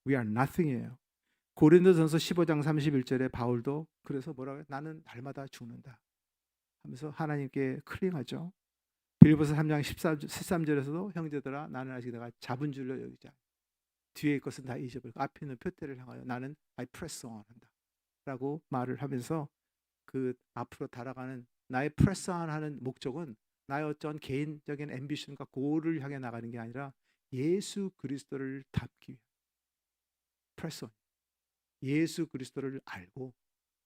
We are nothing이에요. 고린도전서 15장 31절에 바울도 그래서 뭐라고 해요? 나는 날마다 죽는다 하면서 하나님께 클링하죠. 빌립보서 3장 13절에서도 형제들아 나는 아직 내가 잡은 줄로 여기지 않아. 뒤에 것은 다 잊어버리고 앞에 있는 표대를 향하여 나는 I press on 한다 라고 말을 하면서 그 앞으로 달아가는 나의 press on 하는 목적은 나의 어떤 개인적인 앰비션과 고를 향해 나가는 게 아니라 예수 그리스도를 닮기 위해 press on. 예수 그리스도를 알고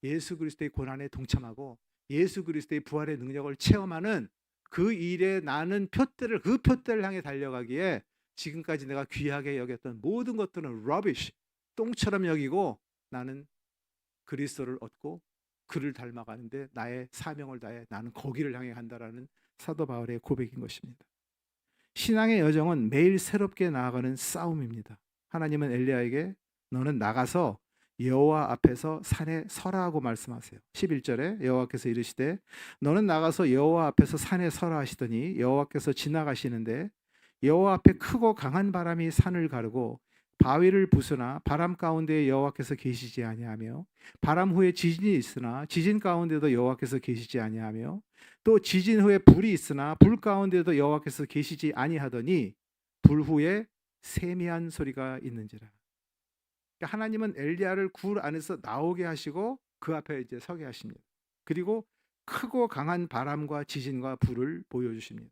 예수 그리스도의 고난에 동참하고 예수 그리스도의 부활의 능력을 체험하는 그 일에 나는 그 표대를 향해 달려가기에 지금까지 내가 귀하게 여겼던 모든 것들은 rubbish, 똥처럼 여기고 나는 그리스도를 얻고 그를 닮아가는데 나의 사명을 다해 나는 거기를 향해 간다라는 사도 바울의 고백인 것입니다. 신앙의 여정은 매일 새롭게 나아가는 싸움입니다. 하나님은 엘리야에게 너는 나가서 여호와 앞에서 산에 서라고 말씀하세요. 11절에 여호와께서 이르시되 너는 나가서 여호와 앞에서 산에 서라 하시더니 여호와께서 지나가시는데 여호와 앞에 크고 강한 바람이 산을 가르고 바위를 부수나 바람 가운데 여호와께서 계시지 아니하며 바람 후에 지진이 있으나 지진 가운데도 여호와께서 계시지 아니하며 또 지진 후에 불이 있으나 불 가운데도 여호와께서 계시지 아니하더니 불 후에 세미한 소리가 있는지라. 그러니까 하나님은 엘리야를 굴 안에서 나오게 하시고 그 앞에 이제 서게 하십니다. 그리고 크고 강한 바람과 지진과 불을 보여주십니다.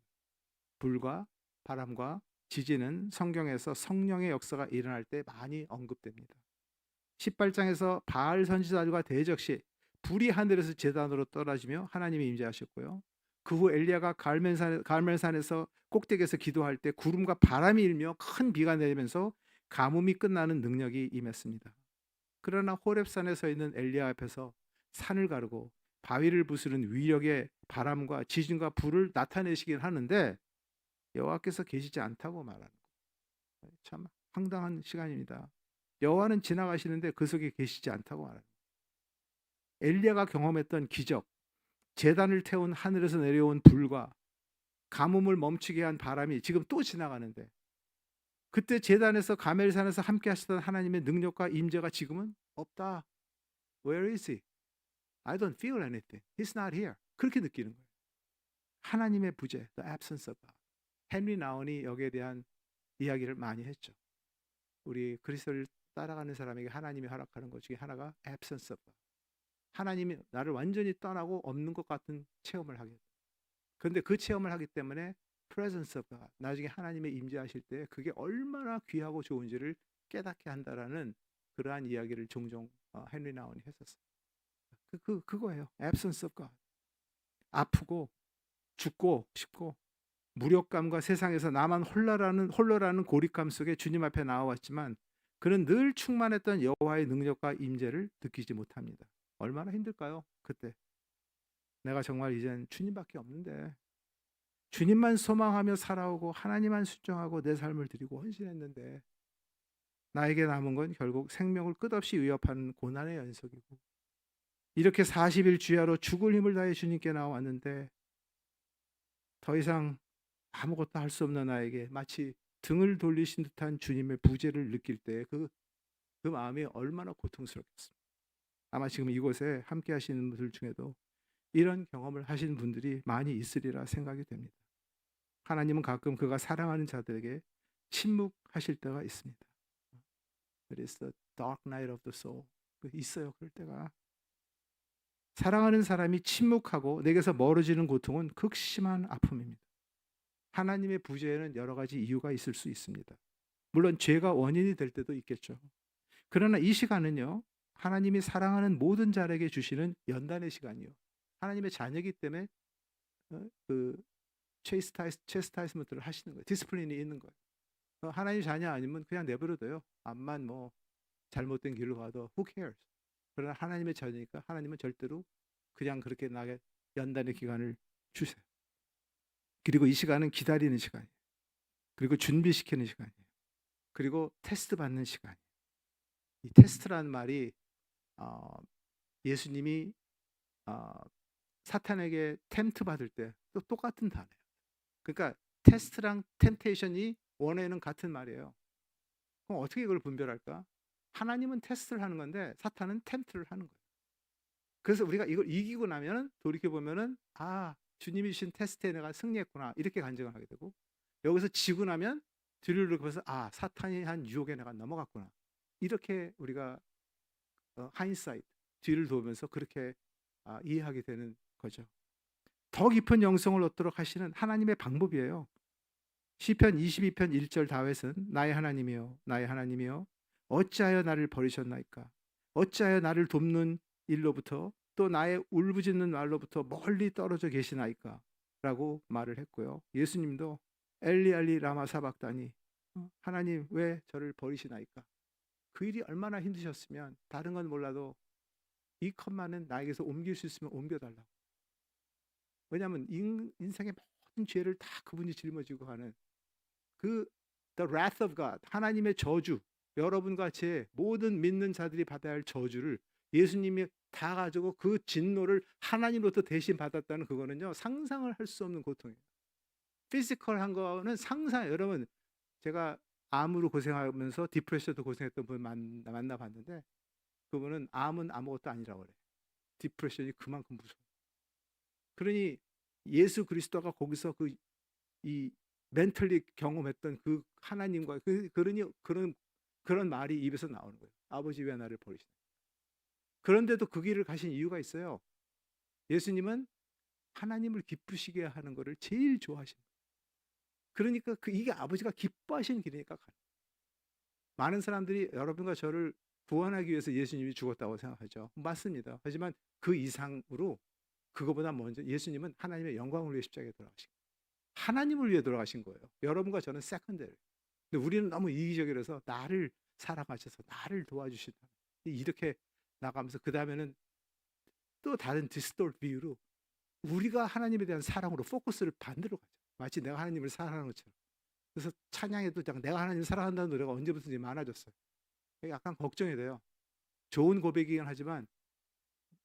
불과 바람과 지진은 성경에서 성령의 역사가 일어날 때 많이 언급됩니다. 18장에서 바알 선지자들과 대적 시 불이 하늘에서 제단으로 떨어지며 하나님이 임재하셨고요. 그 후 엘리야가 갈멜산에서 꼭대기에서 기도할 때 구름과 바람이 일며 큰 비가 내리면서 가뭄이 끝나는 능력이 임했습니다. 그러나 호렙산에 서 있는 엘리야 앞에서 산을 가르고 바위를 부수는 위력의 바람과 지진과 불을 나타내시긴 하는데 여호와께서 계시지 않다고 말하는 거예요. 참 황당한 시간입니다. 여호와는 지나가시는데 그 속에 계시지 않다고 말합니다. 엘리야가 경험했던 기적, 제단을 태운 하늘에서 내려온 불과 가뭄을 멈추게 한 바람이 지금 또 지나가는데 그때 제단에서 가멜산에서 함께 하시던 하나님의 능력과 임재가 지금은 없다. Where is he? I don't feel anything. He's not here. 그렇게 느끼는 거예요. 하나님의 부재, the absence of God. 헨리 나운이 여기에 대한 이야기를 많이 했죠. 우리 그리스도를 따라가는 사람에게 하나님이 허락하는 것 중에 하나가 absence of God. 하나님이 나를 완전히 떠나고 없는 것 같은 체험을 하게 돼요. 그런데 그 체험을 하기 때문에 presence of God, 나중에 하나님의 임재하실 때 그게 얼마나 귀하고 좋은지를 깨닫게 한다라는 그러한 이야기를 종종 헨리 나운이 했었어요. 그거예요. absence of God. 아프고 죽고 싶고 무력감과 세상에서 나만 홀로라는 고립감 속에 주님 앞에 나와왔지만 그는 늘 충만했던 여호와의 능력과 임재를 느끼지 못합니다. 얼마나 힘들까요? 그때 내가 정말 이젠 주님밖에 없는데 주님만 소망하며 살아오고 하나님만 순종하고 내 삶을 드리고 헌신했는데 나에게 남은 건 결국 생명을 끝없이 위협하는 고난의 연속이고 이렇게 40일 주야로 죽을 힘을 다해 주님께 나왔는데 더 이상 아무것도 할 수 없는 나에게 마치 등을 돌리신 듯한 주님의 부재를 느낄 때 그 마음이 얼마나 고통스럽겠습니까? 아마 지금 이곳에 함께 하시는 분들 중에도 이런 경험을 하신 분들이 많이 있으리라 생각이 됩니다. 하나님은 가끔 그가 사랑하는 자들에게 침묵하실 때가 있습니다. It is the dark night of the soul. 있어요, 그럴 때가. 사랑하는 사람이 침묵하고 내게서 멀어지는 고통은 극심한 아픔입니다. 하나님의 부재에는 여러 가지 이유가 있을 수 있습니다. 물론 죄가 원인이 될 때도 있겠죠. 그러나 이 시간은요, 하나님이 사랑하는 모든 자에게 주시는 연단의 시간이요. 하나님의 자녀이기 때문에 그 체스타이스먼트를 하시는 거예요. 디스플린이 있는 거예요. 하나님 자녀 아니면 그냥 내버려둬요. 암만 뭐 잘못된 길로 가도 who cares. 그러나 하나님의 자녀니까 하나님은 절대로 그냥 그렇게 나게 연단의 기간을 주세요. 그리고 이 시간은 기다리는 시간이에요. 그리고 준비시키는 시간이에요. 그리고 테스트 받는 시간이에요. 이 테스트라는 말이 예수님이 사탄에게 템트 받을 때 또 똑같은 단어예요. 그러니까 테스트랑 템테이션이 원어에는 같은 말이에요. 그럼 어떻게 이걸 분별할까? 하나님은 테스트를 하는 건데 사탄은 템트를 하는 거예요. 그래서 우리가 이걸 이기고 나면은 돌이켜 보면은 주님이 주신 테스트에 내가 승리했구나 이렇게 간증을 하게 되고 여기서 지고 나면 뒤를 돌아보면서 사탄이 한 유혹에 내가 넘어갔구나 이렇게 우리가 하인사이트 뒤를 돌면서 그렇게 이해하게 되는 거죠. 더 깊은 영성을 얻도록 하시는 하나님의 방법이에요. 시편 22편 1절 다윗은 나의 하나님이여 나의 하나님이여 어찌하여 나를 버리셨나이까 어찌하여 나를 돕는 일로부터 또 나의 울부짖는 말로부터 멀리 떨어져 계시나이까 라고 말을 했고요. 예수님도 엘리 엘리 라마 사박다니 하나님 왜 저를 버리시나이까. 그 일이 얼마나 힘드셨으면 다른 건 몰라도 이 컵만은 나에게서 옮길 수 있으면 옮겨달라고. 왜냐하면 인생의 모든 죄를 다 그분이 짊어지고 가는 the wrath of God, 하나님의 저주, 여러분과 제 모든 믿는 자들이 받아야 할 저주를 예수님이 다 가지고 그 진노를 하나님으로부터 대신 받았다는 그거는요 상상을 할 수 없는 고통이에요. 피지컬한 거는 여러분 제가 암으로 고생하면서 디프레션도 고생했던 분 만나봤는데 그분은 암은 아무것도 아니라고 그래요. 디프레션이 그만큼 무서워. 그러니 예수 그리스도가 거기서 이 멘털리 경험했던 그 하나님과 그러니 그런 말이 입에서 나오는 거예요. 아버지 왜 나를 버리시나? 그런데도 그 길을 가신 이유가 있어요. 예수님은 하나님을 기쁘시게 하는 것을 제일 좋아하십니다. 그러니까 이게 아버지가 기뻐하시는 길이니까 가는. 많은 사람들이 여러분과 저를 구원하기 위해서 예수님이 죽었다고 생각하죠. 맞습니다. 하지만 그 이상으로 그거보다 먼저 예수님은 하나님의 영광을 위해 십자가에 돌아가신 거예요. 하나님을 위해 돌아가신 거예요. 여러분과 저는 세컨더리. 근데 우리는 너무 이기적이라서 나를 사랑하셔서 나를 도와주신다. 이렇게 나가면서 그 다음에는 또 다른 디스토트 비유로 우리가 하나님에 대한 사랑으로 포커스를 반대로 가죠. 마치 내가 하나님을 사랑하는 것처럼. 그래서 찬양에도 내가 하나님을 사랑한다는 노래가 언제부터인지 많아졌어요. 약간 걱정이 돼요. 좋은 고백이긴 하지만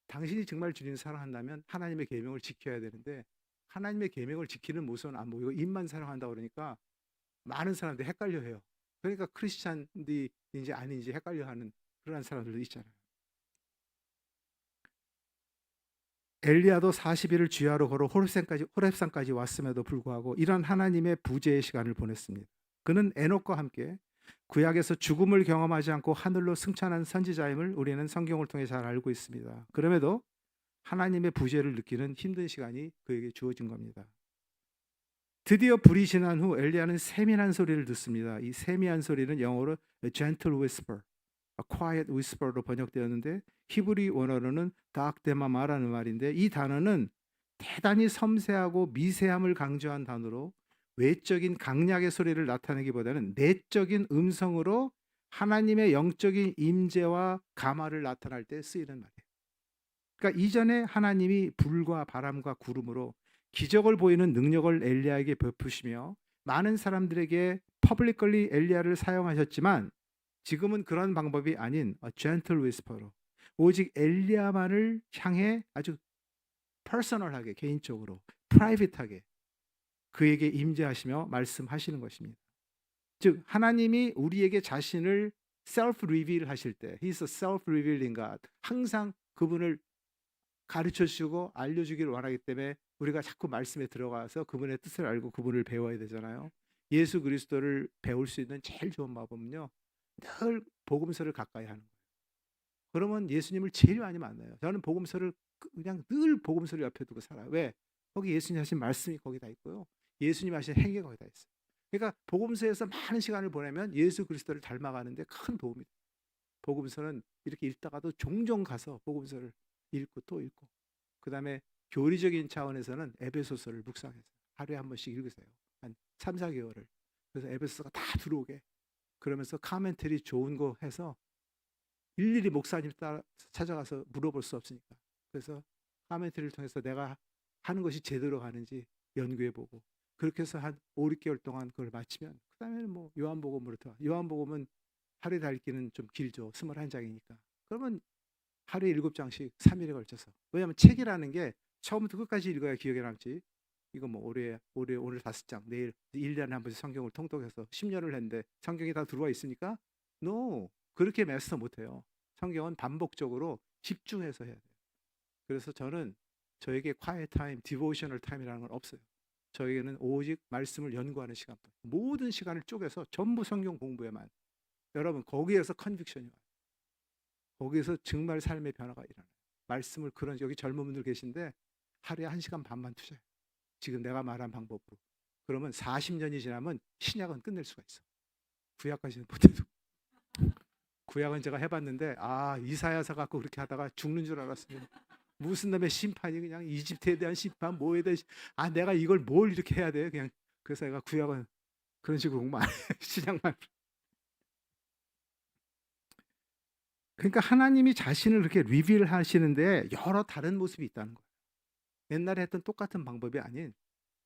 당신이 정말 주님을 사랑한다면 하나님의 계명을 지켜야 되는데 하나님의 계명을 지키는 모습은 안 보이고 입만 사랑한다고 그러니까 많은 사람들이 헷갈려해요. 그러니까 크리스찬인지 아닌지 헷갈려하는 그런 사람들도 있잖아요. 엘리야도 40일을 주야로 걸어 호렙산까지 왔음에도 불구하고 이런 하나님의 부재의 시간을 보냈습니다. 그는 에녹과 함께 구약에서 죽음을 경험하지 않고 하늘로 승천한 선지자임을 우리는 성경을 통해 잘 알고 있습니다. 그럼에도 하나님의 부재를 느끼는 힘든 시간이 그에게 주어진 겁니다. 드디어 불이 지난 후 엘리야는 세밀한 소리를 듣습니다. 이 세미한 소리는 영어로 a gentle whisper, a quiet whisper로 번역되었는데 히브리 원어로는 다악데마마라는 말인데 이 단어는 대단히 섬세하고 미세함을 강조한 단어로 외적인 강약의 소리를 나타내기보다는 내적인 음성으로 하나님의 영적인 임재와 감화를 나타날 때 쓰이는 말이에요. 그러니까 이전에 하나님이 불과 바람과 구름으로 기적을 보이는 능력을 엘리야에게 베푸시며 많은 사람들에게 퍼블릭컬리 엘리야를 사용하셨지만 지금은 그런 방법이 아닌 gentle whisper로 오직 엘리야만을 향해 아주 퍼스널하게 개인적으로 프라이빗하게 그에게 임재하시며 말씀하시는 것입니다. 즉 하나님이 우리에게 자신을 self reveal 하실 때 He's a self revealing God. 항상 그분을 가르쳐 주시고 알려주기를 원하기 때문에 우리가 자꾸 말씀에 들어가서 그분의 뜻을 알고 그분을 배워야 되잖아요. 예수 그리스도를 배울 수 있는 제일 좋은 방법은요. 늘 복음서를 가까이 하는 거예요. 그러면 예수님을 제일 많이 만나요. 저는 복음서를 그냥 늘 복음서를 옆에 두고 살아요. 왜? 거기 예수님 하신 말씀이 거기 다 있고요. 예수님 하신 행위가 거기 다 있어요. 그러니까 복음서에서 많은 시간을 보내면 예수 그리스도를 닮아가는데 큰 도움이 돼요. 복음서는 이렇게 읽다가도 종종 가서 복음서를 읽고 또 읽고 그 다음에 교리적인 차원에서는 에베소서를 묵상해서 하루에 한 번씩 읽으세요. 한 3, 4개월을. 그래서 에베소서가 다 들어오게. 그러면서 카멘터리 좋은 거 해서 일일이 목사님 따라 찾아가서 물어볼 수 없으니까. 그래서 카멘터리를 통해서 내가 하는 것이 제대로 가는지 연구해보고 그렇게 해서 한 5, 6개월 동안 그걸 마치면 그 다음에는 뭐 요한복음으로 들어가. 요한복음은 하루에 다 읽기는 좀 길죠. 21장이니까. 그러면 하루에 7장씩 3일에 걸쳐서. 왜냐하면 책이라는 게 처음부터 끝까지 읽어야 기억에 남지. 이거 뭐 오늘 5장, 내일 1년에 한 번씩 성경을 통독해서 10년을 했는데 성경이 다 들어와 있으니까 No. 그렇게 마스터 못해요. 성경은 반복적으로 집중해서 해야 돼요. 그래서 저는 저에게 quiet time, devotional time이라는 건 없어요. 저에게는 오직 말씀을 연구하는 시간뿐. 모든 시간을 쪼개서 전부 성경 공부에만. 여러분 거기에서 컨빅션이 와요. 거기에서 정말 삶의 변화가 일어나요. 말씀을 그런 여기 젊은 분들 계신데 하루에 1시간 반만 투자해요. 지금 내가 말한 방법으로. 그러면 40년이 지나면 신약은 끝낼 수가 있어. 구약까지는 못해도. 구약은 제가 해봤는데 이사야서 갖고 그렇게 하다가 죽는 줄 알았어요. 무슨 놈의 심판이 그냥 이집트에 대한 심판 뭐에 대한 내가 이걸 뭘 이렇게 해야 돼 그냥. 그래서 내가 구약은 그런 식으로 공부 안 해. 신약만. 그러니까 하나님이 자신을 그렇게 리빌 하시는데 여러 다른 모습이 있다는 거예요. 옛날에 했던 똑같은 방법이 아닌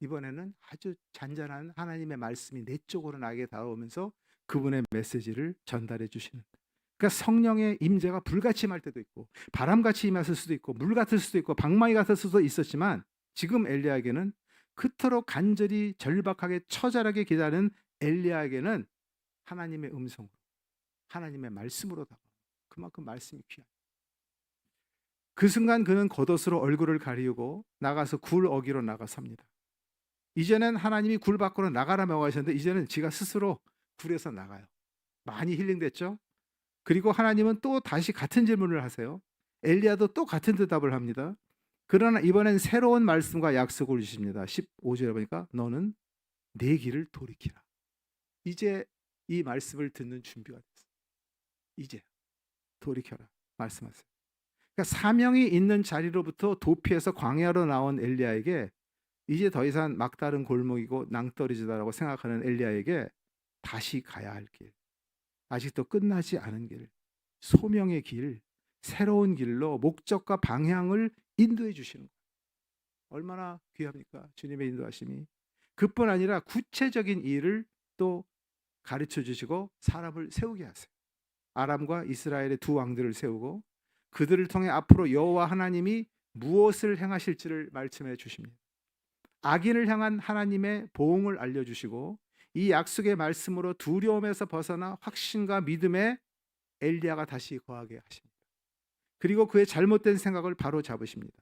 이번에는 아주 잔잔한 하나님의 말씀이 내적으로 나에게 다가오면서 그분의 메시지를 전달해 주시는. 그러니까 성령의 임재가 불같이 임할 때도 있고 바람같이 임했을 수도 있고 물 같을 수도 있고 방망이 같을 수도 있었지만 지금 엘리야에게는 그토록 간절히 절박하게 처절하게 기다리는 엘리야에게는 하나님의 음성으로 하나님의 말씀으로 다가옵니다. 그만큼 말씀이 귀한. 그 순간 그는 겉옷으로 얼굴을 가리우고 나가서 굴 어기로 나가섭니다. 이제는 하나님이 굴 밖으로 나가라 명하셨는데 이제는 지가 스스로 굴에서 나가요. 많이 힐링됐죠? 그리고 하나님은 또 다시 같은 질문을 하세요. 엘리야도 또 같은 대답을 합니다. 그러나 이번엔 새로운 말씀과 약속을 주십니다. 15절에 보니까 너는 내 길을 돌이키라. 이제 이 말씀을 듣는 준비가 됐어. 이제 돌이켜라 말씀하세요. 그러니까 사명이 있는 자리로부터 도피해서 광야로 나온 엘리야에게 이제 더 이상 막다른 골목이고 낭떠러지다라고 생각하는 엘리야에게 다시 가야 할 길, 아직도 끝나지 않은 길, 소명의 길, 새로운 길로 목적과 방향을 인도해 주시는 거예요. 얼마나 귀합니까? 주님의 인도하심이. 그뿐 아니라 구체적인 일을 또 가르쳐 주시고 사람을 세우게 하세요. 아람과 이스라엘의 두 왕들을 세우고 그들을 통해 앞으로 여호와 하나님이 무엇을 행하실지를 말씀해 주십니다. 악인을 향한 하나님의 보응을 알려주시고 이 약속의 말씀으로 두려움에서 벗어나 확신과 믿음에 엘리야가 다시 거하게 하십니다. 그리고 그의 잘못된 생각을 바로 잡으십니다.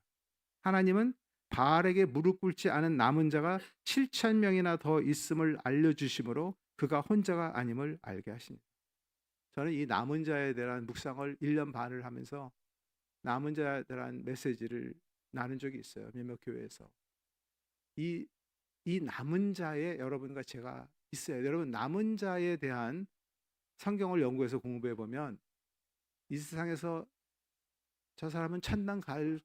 하나님은 바알에게 무릎 꿇지 않은 남은 자가 7천 명이나 더 있음을 알려주심으로 그가 혼자가 아님을 알게 하십니다. 저는 이 남은 자에 대한 묵상을 1년 반을 하면서 남은 자에 대한 메시지를 나눈 적이 있어요. 몇몇 교회에서. 이 남은 자의 여러분과 제가 있어요. 여러분 남은 자에 대한 성경을 연구해서 공부해 보면 이 세상에서 저 사람은 천당 갈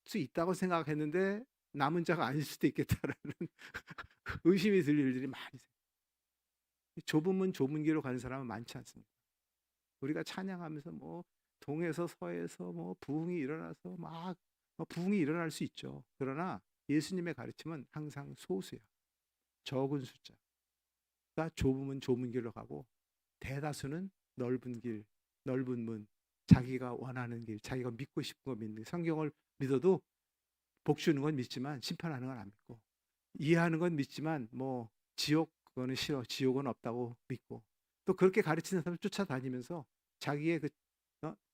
수 있다고 생각했는데 남은 자가 아닐 수도 있겠다라는 의심이 들 일들이 많이 있어요. 좁은 문 좁은 길로 가는 사람은 많지 않습니다. 우리가 찬양하면서 뭐 동에서 서에서 뭐 부흥이 일어나서 막 부흥이 일어날 수 있죠. 그러나 예수님의 가르침은 항상 소수야. 적은 숫자가 좁으면 좁은 길로 가고 대다수는 넓은 길, 넓은 문, 자기가 원하는 길, 자기가 믿고 싶은 거 믿는 성경을 믿어도 복 주는 건 믿지만 심판하는 건 안 믿고 이해하는 건 믿지만 뭐 지옥 그거는 싫어, 지옥은 없다고 믿고 또 그렇게 가르치는 사람을 쫓아다니면서 자기의 그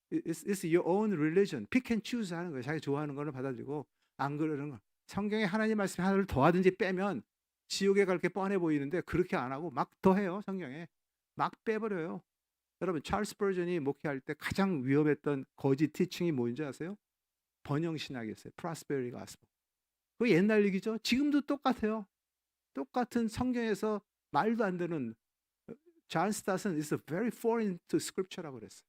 it's your own religion, pick and choose 하는 거예요. 자기 좋아하는 거는 받아들이고 안 그러는 거. 성경에 하나님 말씀 하나를 더하든지 빼면 지옥에 갈 게 뻔해 보이는데 그렇게 안 하고 막 더해요. 성경에 막 빼버려요. 여러분 찰스 버전이 목회할 때 가장 위험했던 거짓 티칭이 뭔지 아세요? 번영신학이었어요. 프로스페리티 가스펠. 그 옛날 얘기죠. 지금도 똑같아요. 똑같은 성경에서 말도 안 되는 존 스타슨 is very foreign to scripture라고 그랬어요.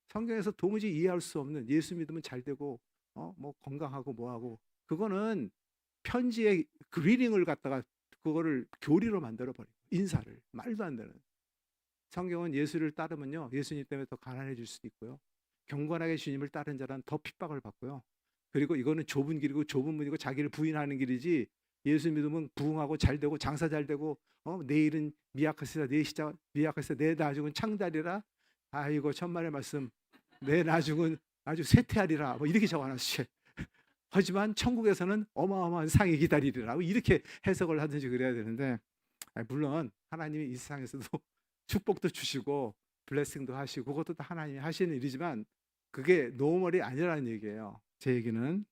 성경에서 도무지 이해할 수 없는 예수 믿으면 잘 되고 뭐 건강하고 뭐하고 그거는 편지의 그리딩을 갖다가 그거를 교리로 만들어 버려요. 인사를 말도 안 되는. 성경은 예수를 따르면요 예수님 때문에 더 가난해질 수도 있고요. 경건하게 주님을 따른 자란 더 핍박을 받고요. 그리고 이거는 좁은 길이고 좁은 문이고 자기를 부인하는 길이지 예수 믿으면 부흥하고 잘 되고 장사 잘 되고 내일은 미약하시라 내 시작 미약하시라 내 나중은 창달이라 아이고 천만의 말씀 내 나중은 아주 쇠퇴하리라 뭐 이렇게 적어놨어요. 하지만 천국에서는 어마어마한 상이 기다리리라 이렇게 해석을 하든지 그래야 되는데 물론 하나님이 이 세상에서도 축복도 주시고 블레싱도 하시고 그것도 다 하나님이 하시는 일이지만 그게 노멀이 아니라는 얘기예요. 제 얘기는.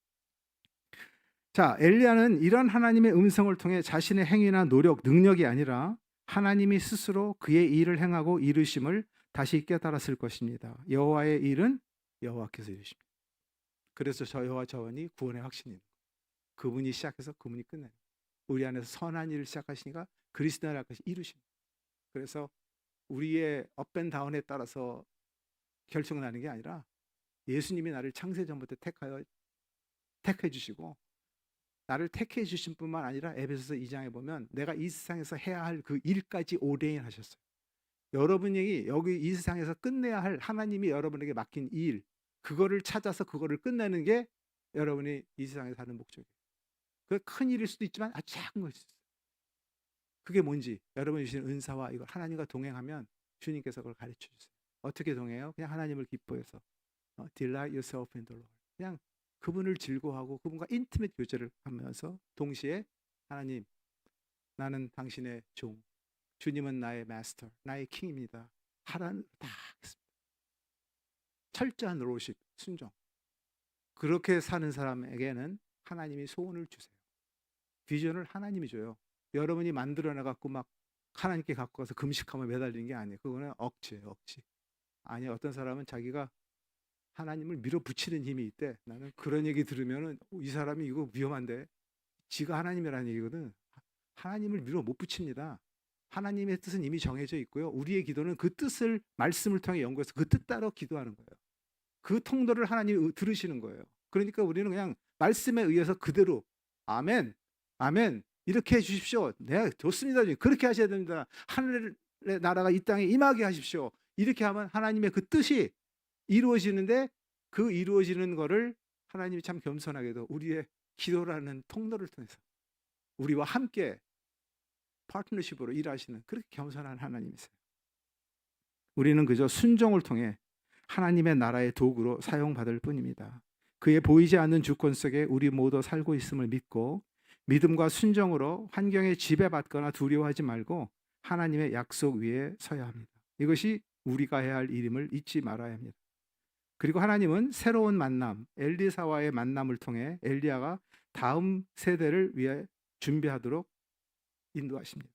자, 엘리야는 이런 하나님의 음성을 통해 자신의 행위나 노력, 능력이 아니라 하나님이 스스로 그의 일을 행하고 이루심을 다시 깨달았을 것입니다. 여호와의 일은 여호와께서 이루십니다. 그래서 저와 저원이 구원의 확신이 있는 거예요. 그분이 시작해서 그분이 끝내는 거예요. 우리 안에서 선한 일을 시작하시니까 그리스도를 이루십니다. 그래서 우리의 업앤다운에 따라서 결정나는 게 아니라 예수님이 나를 창세 전부터 택해 주시고 나를 택해 주신 뿐만 아니라 에베소서 2장에 보면 내가 이 세상에서 해야 할 그 일까지 오레인 하셨어요. 여러분이 여기 이 세상에서 끝내야 할 하나님이 여러분에게 맡긴 일 그거를 찾아서 그거를 끝내는 게 여러분이 이 세상에 사는 목적이에요. 그 큰 일일 수도 있지만 아주 작은 것일 수 있어요. 그게 뭔지 여러분이 주신 은사와 이걸 하나님과 동행하면 주님께서 그걸 가르쳐 주세요. 어떻게 동행해요? 그냥 하나님을 기뻐해서 delight yourself in the Lord. 그냥 그분을 즐거워하고 그분과 인티메이트 교제를 하면서 동시에 하나님 나는 당신의 종 주님은 나의 마스터 나의 킹입니다. 하라는 다 하겠습니다. 철저한 로십 순종. 그렇게 사는 사람에게는 하나님이 소원을 주세요. 비전을 하나님이 줘요. 여러분이 만들어내 갖고 막 하나님께 갖고 가서 금식하며 매달리는 게 아니에요. 그거는 억지예요. 억지. 아니, 어떤 사람은 자기가 하나님을 밀어붙이는 힘이 있대. 나는 그런 얘기 들으면은 이 사람이 이거 위험한데. 지가 하나님이라는 얘기거든. 하나님을 밀어 못 붙입니다. 하나님의 뜻은 이미 정해져 있고요. 우리의 기도는 그 뜻을 말씀을 통해 연구해서 그 뜻 따라 기도하는 거예요. 그 통도를 하나님이 들으시는 거예요. 그러니까 우리는 그냥 말씀에 의해서 그대로 아멘, 아멘 이렇게 해주십시오. 네, 좋습니다. 그렇게 하셔야 됩니다. 하늘의 나라가 이 땅에 임하게 하십시오. 이렇게 하면 하나님의 그 뜻이 이루어지는데, 그 이루어지는 거를 하나님이 참 겸손하게도 우리의 기도라는 통로를 통해서 우리와 함께 파트너십으로 일하시는 그렇게 겸손한 하나님이세요. 우리는 그저 순종을 통해 하나님의 나라의 도구로 사용받을 뿐입니다. 그의 보이지 않는 주권 속에 우리 모두 살고 있음을 믿고 믿음과 순종으로 환경에 지배받거나 두려워하지 말고 하나님의 약속 위에 서야 합니다. 이것이 우리가 해야 할 일임을 잊지 말아야 합니다. 그리고 하나님은 새로운 만남, 엘리사와의 만남을 통해 엘리야가 다음 세대를 위해 준비하도록 인도하십니다.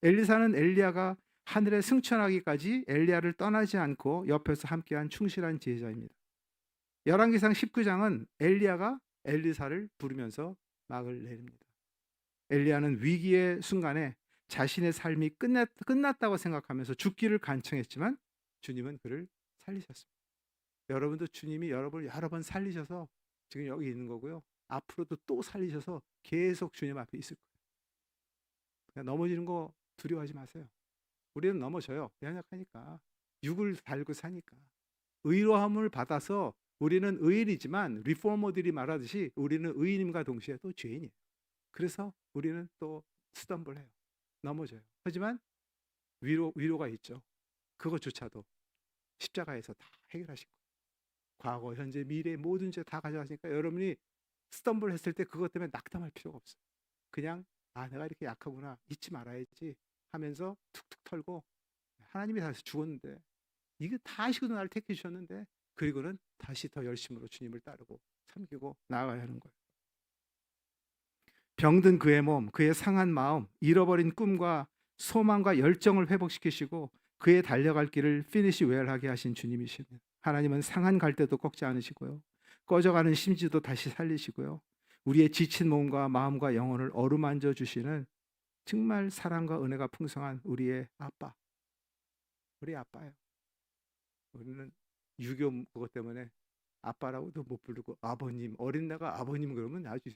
엘리사는 엘리야가 하늘에 승천하기까지 엘리야를 떠나지 않고 옆에서 함께한 충실한 지혜자입니다. 열왕기상 19장은 엘리야가 엘리사를 부르면서 막을 내립니다. 엘리야는 위기의 순간에 자신의 삶이 끝났다고 생각하면서 죽기를 간청했지만 주님은 그를 살리셨습니다. 여러분도 주님이 여러분을 여러 번 살리셔서 지금 여기 있는 거고요. 앞으로도 또 살리셔서 계속 주님 앞에 있을 거예요. 그냥 넘어지는 거 두려워하지 마세요. 우리는 넘어져요. 연약하니까. 육을 달고 사니까. 의로함을 받아서 우리는 의인이지만 리포머들이 말하듯이 우리는 의인임과 동시에 또 죄인이에요. 그래서 우리는 또 스탬블해요. 넘어져요. 하지만 위로가 있죠. 그것조차도 십자가에서 다 해결하신 거예요. 과거, 현재, 미래 모든 죄 다 가져가시니까 여러분이 스탬블 했을 때 그것 때문에 낙담할 필요가 없어요. 그냥 내가 이렇게 약하구나, 잊지 말아야지 하면서 툭툭 털고, 하나님이 다시 죽었는데 이거 다 하시고 나를 택해 주셨는데, 그리고는 다시 더 열심으로 주님을 따르고 섬기고 나아가야 하는 거예요. 병든 그의 몸, 그의 상한 마음, 잃어버린 꿈과 소망과 열정을 회복시키시고 그의 달려갈 길을 피니시 웰하게 하신 주님이십니다. 하나님은 상한 갈대도 꺾지 않으시고요, 꺼져가는 심지도 다시 살리시고요, 우리의 지친 몸과 마음과 영혼을 어루만져 주시는 정말 사랑과 은혜가 풍성한 우리의 아빠, 우리 아빠예요. 우리는 유교 그것 때문에 아빠라고도 못 부르고 아버님, 어린애가 아버님 그러면 아주,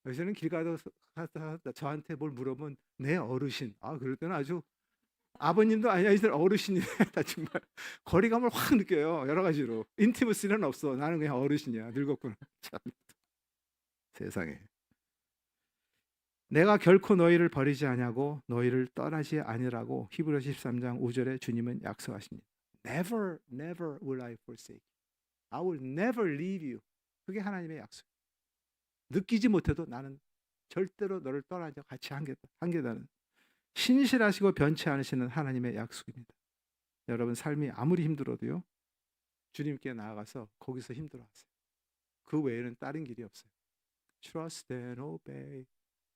요새는 길 가다 저한테 뭘 물어보면 내 어르신, 그럴 때는 아주 아버님도 아니야, 이들 어르신이네. 나 정말 거리감을 확 느껴요. 여러 가지로 인티머시는 없어. 나는 그냥 어르신이야. 늙었구나. 참, 세상에. 내가 결코 너희를 버리지 아니하고 너희를 떠나지 아니라고 히브리서 13장 5절에 주님은 약속하십니다. Never, never will I forsake you. I will never leave you. 그게 하나님의 약속. 느끼지 못해도 나는 절대로 너를 떠나지 같이 한계다는 신실하시고 변치 않으시는 하나님의 약속입니다. 여러분 삶이 아무리 힘들어도요, 주님께 나아가서 거기서 힘들어하세요. 그 외에는 다른 길이 없어요. Trust and obey.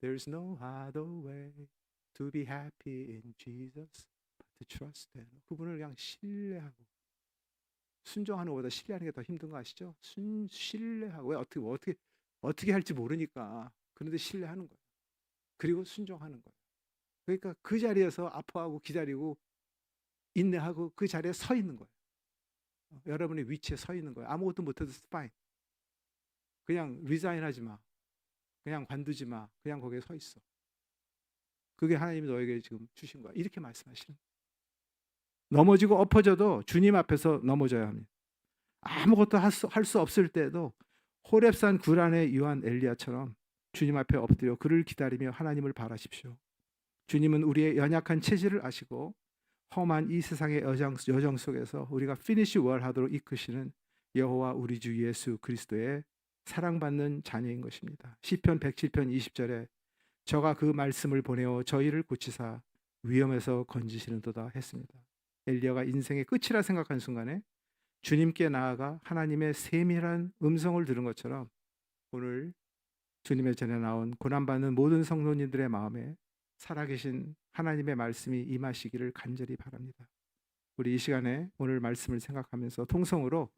There's no other way to be happy in Jesus but to trust and obey. 그분을 그냥 신뢰하고, 순종하는 것보다 신뢰하는 게 더 힘든 거 아시죠? 신뢰하고. 왜 어떻게 할지 모르니까 그런데 신뢰하는 거예요. 그리고 순종하는 거예요. 그러니까 그 자리에서 아파하고 기다리고 인내하고 그 자리에 서 있는 거예요. 여러분의 위치에 서 있는 거예요. 아무것도 못해도 fine. 그냥 리자인하지 마. 그냥 관두지 마. 그냥 거기에 서 있어. 그게 하나님이 너에게 지금 주신 거야. 이렇게 말씀하시는 거예요. 넘어지고 엎어져도 주님 앞에서 넘어져야 합니다. 아무것도 할 수 없을 때도 호렙산 구란에 유한 엘리야처럼 주님 앞에 엎드려 그를 기다리며 하나님을 바라십시오. 주님은 우리의 연약한 체질을 아시고 험한 이 세상의 여정 속에서 우리가 피니시 월 하도록 이끄시는 여호와 우리 주 예수 그리스도의 사랑받는 자녀인 것입니다. 시편 107편 20절에 저가 그 말씀을 보내어 저희를 고치사 위험에서 건지시는도다 했습니다. 엘리야가 인생의 끝이라 생각한 순간에 주님께 나아가 하나님의 세밀한 음성을 들은 것처럼 오늘 주님의 전에 나온 고난받는 모든 성도님들의 마음에 살아계신 하나님의 말씀이 임하시기를 간절히 바랍니다. 우리 이 시간에 오늘 말씀을 생각하면서 통성으로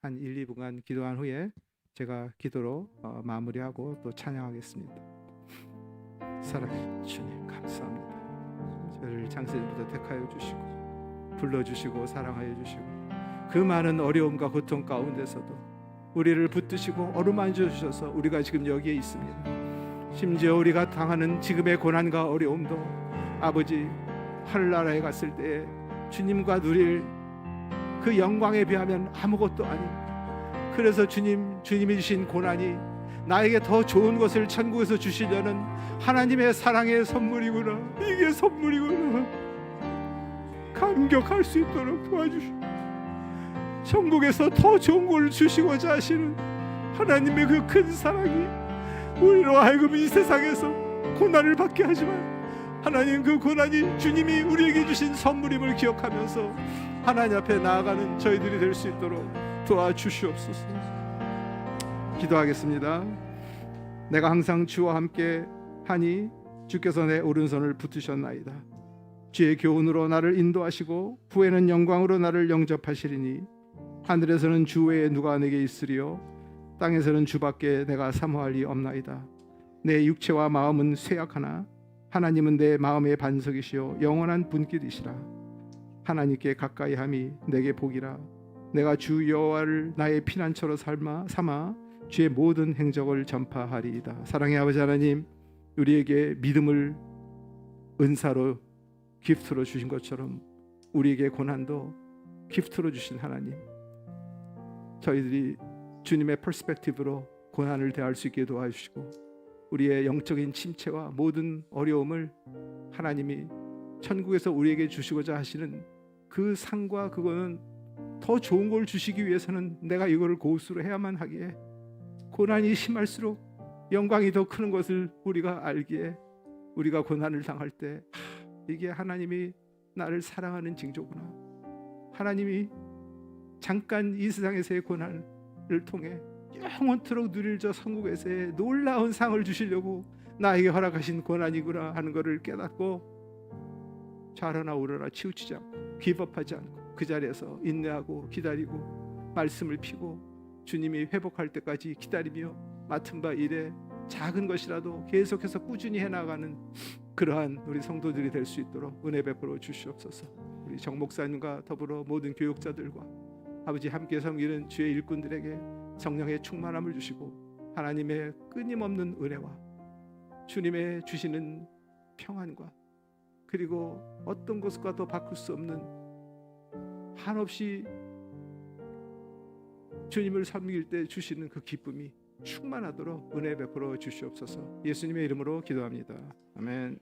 한 1, 2분간 기도한 후에 제가 기도로 마무리하고 또 찬양하겠습니다. 사랑해 주님, 감사합니다. 저를 창세전부터 택하여 주시고 불러주시고 사랑하여 주시고 그 많은 어려움과 고통 가운데서도 우리를 붙드시고 어루만져 주셔서 우리가 지금 여기에 있습니다. 심지어 우리가 당하는 지금의 고난과 어려움도 아버지 하늘나라에 갔을 때 주님과 누릴 그 영광에 비하면 아무것도 아닌, 그래서 주님이 주신 고난이 나에게 더 좋은 것을 천국에서 주시려는 하나님의 사랑의 선물이구나, 이게 선물이구나 감격할 수 있도록 도와주시고, 천국에서 더 좋은 걸 주시고자 하시는 하나님의 그 큰 사랑이 우리로 하여금 이 세상에서 고난을 받게 하지만 하나님 그 고난이 주님이 우리에게 주신 선물임을 기억하면서 하나님 앞에 나아가는 저희들이 될 수 있도록 도와주시옵소서. 기도하겠습니다. 내가 항상 주와 함께 하니 주께서 내 오른손을 붙으셨나이다. 주의 교훈으로 나를 인도하시고 후에는 영광으로 나를 영접하시리니 하늘에서는 주 외에 누가 내게 있으리요 땅에서는 주밖에 내가 사모할 리 없나이다. 내 육체와 마음은 쇠약하나 하나님은 내 마음의 반석이시요 영원한 분깃이시라. 하나님께 가까이 함이 내게 복이라. 내가 주 여호와를 나의 피난처로 삼아 주의 모든 행적을 전파하리이다. 사랑의 아버지 하나님, 우리에게 믿음을 은사로 기프트로 주신 것처럼 우리에게 고난도 기프트로 주신 하나님, 저희들이 주님의 퍼스펙티브로 고난을 대할 수 있게 도와주시고 우리의 영적인 침체와 모든 어려움을 하나님이 천국에서 우리에게 주시고자 하시는 그 상과 그거는 더 좋은 걸 주시기 위해서는 내가 이거를 고수로 해야만 하기에 고난이 심할수록 영광이 더 크는 것을 우리가 알기에 우리가 고난을 당할 때 이게 하나님이 나를 사랑하는 징조구나, 하나님이 잠깐 이 세상에서의 고난을 통해 영원토록 누릴 저 천국에서의 놀라운 상을 주시려고 나에게 허락하신 고난이구나 하는 것을 깨닫고 좌로나 우로나 치우치지 않고 기법하지 않고 그 자리에서 인내하고 기다리고 말씀을 피고 주님이 회복할 때까지 기다리며 맡은 바 일에 작은 것이라도 계속해서 꾸준히 해나가는 그러한 우리 성도들이 될 수 있도록 은혜 베풀어 주시옵소서. 우리 정 목사님과 더불어 모든 교육자들과 아버지 함께 섬기는 주의 일꾼들에게 성령의 충만함을 주시고 하나님의 끊임없는 은혜와 주님의 주시는 평안과 그리고 어떤 것과도 바꿀 수 없는 한없이 주님을 섬길 때 주시는 그 기쁨이 충만하도록 은혜 베풀어 주시옵소서. 예수님의 이름으로 기도합니다. 아멘.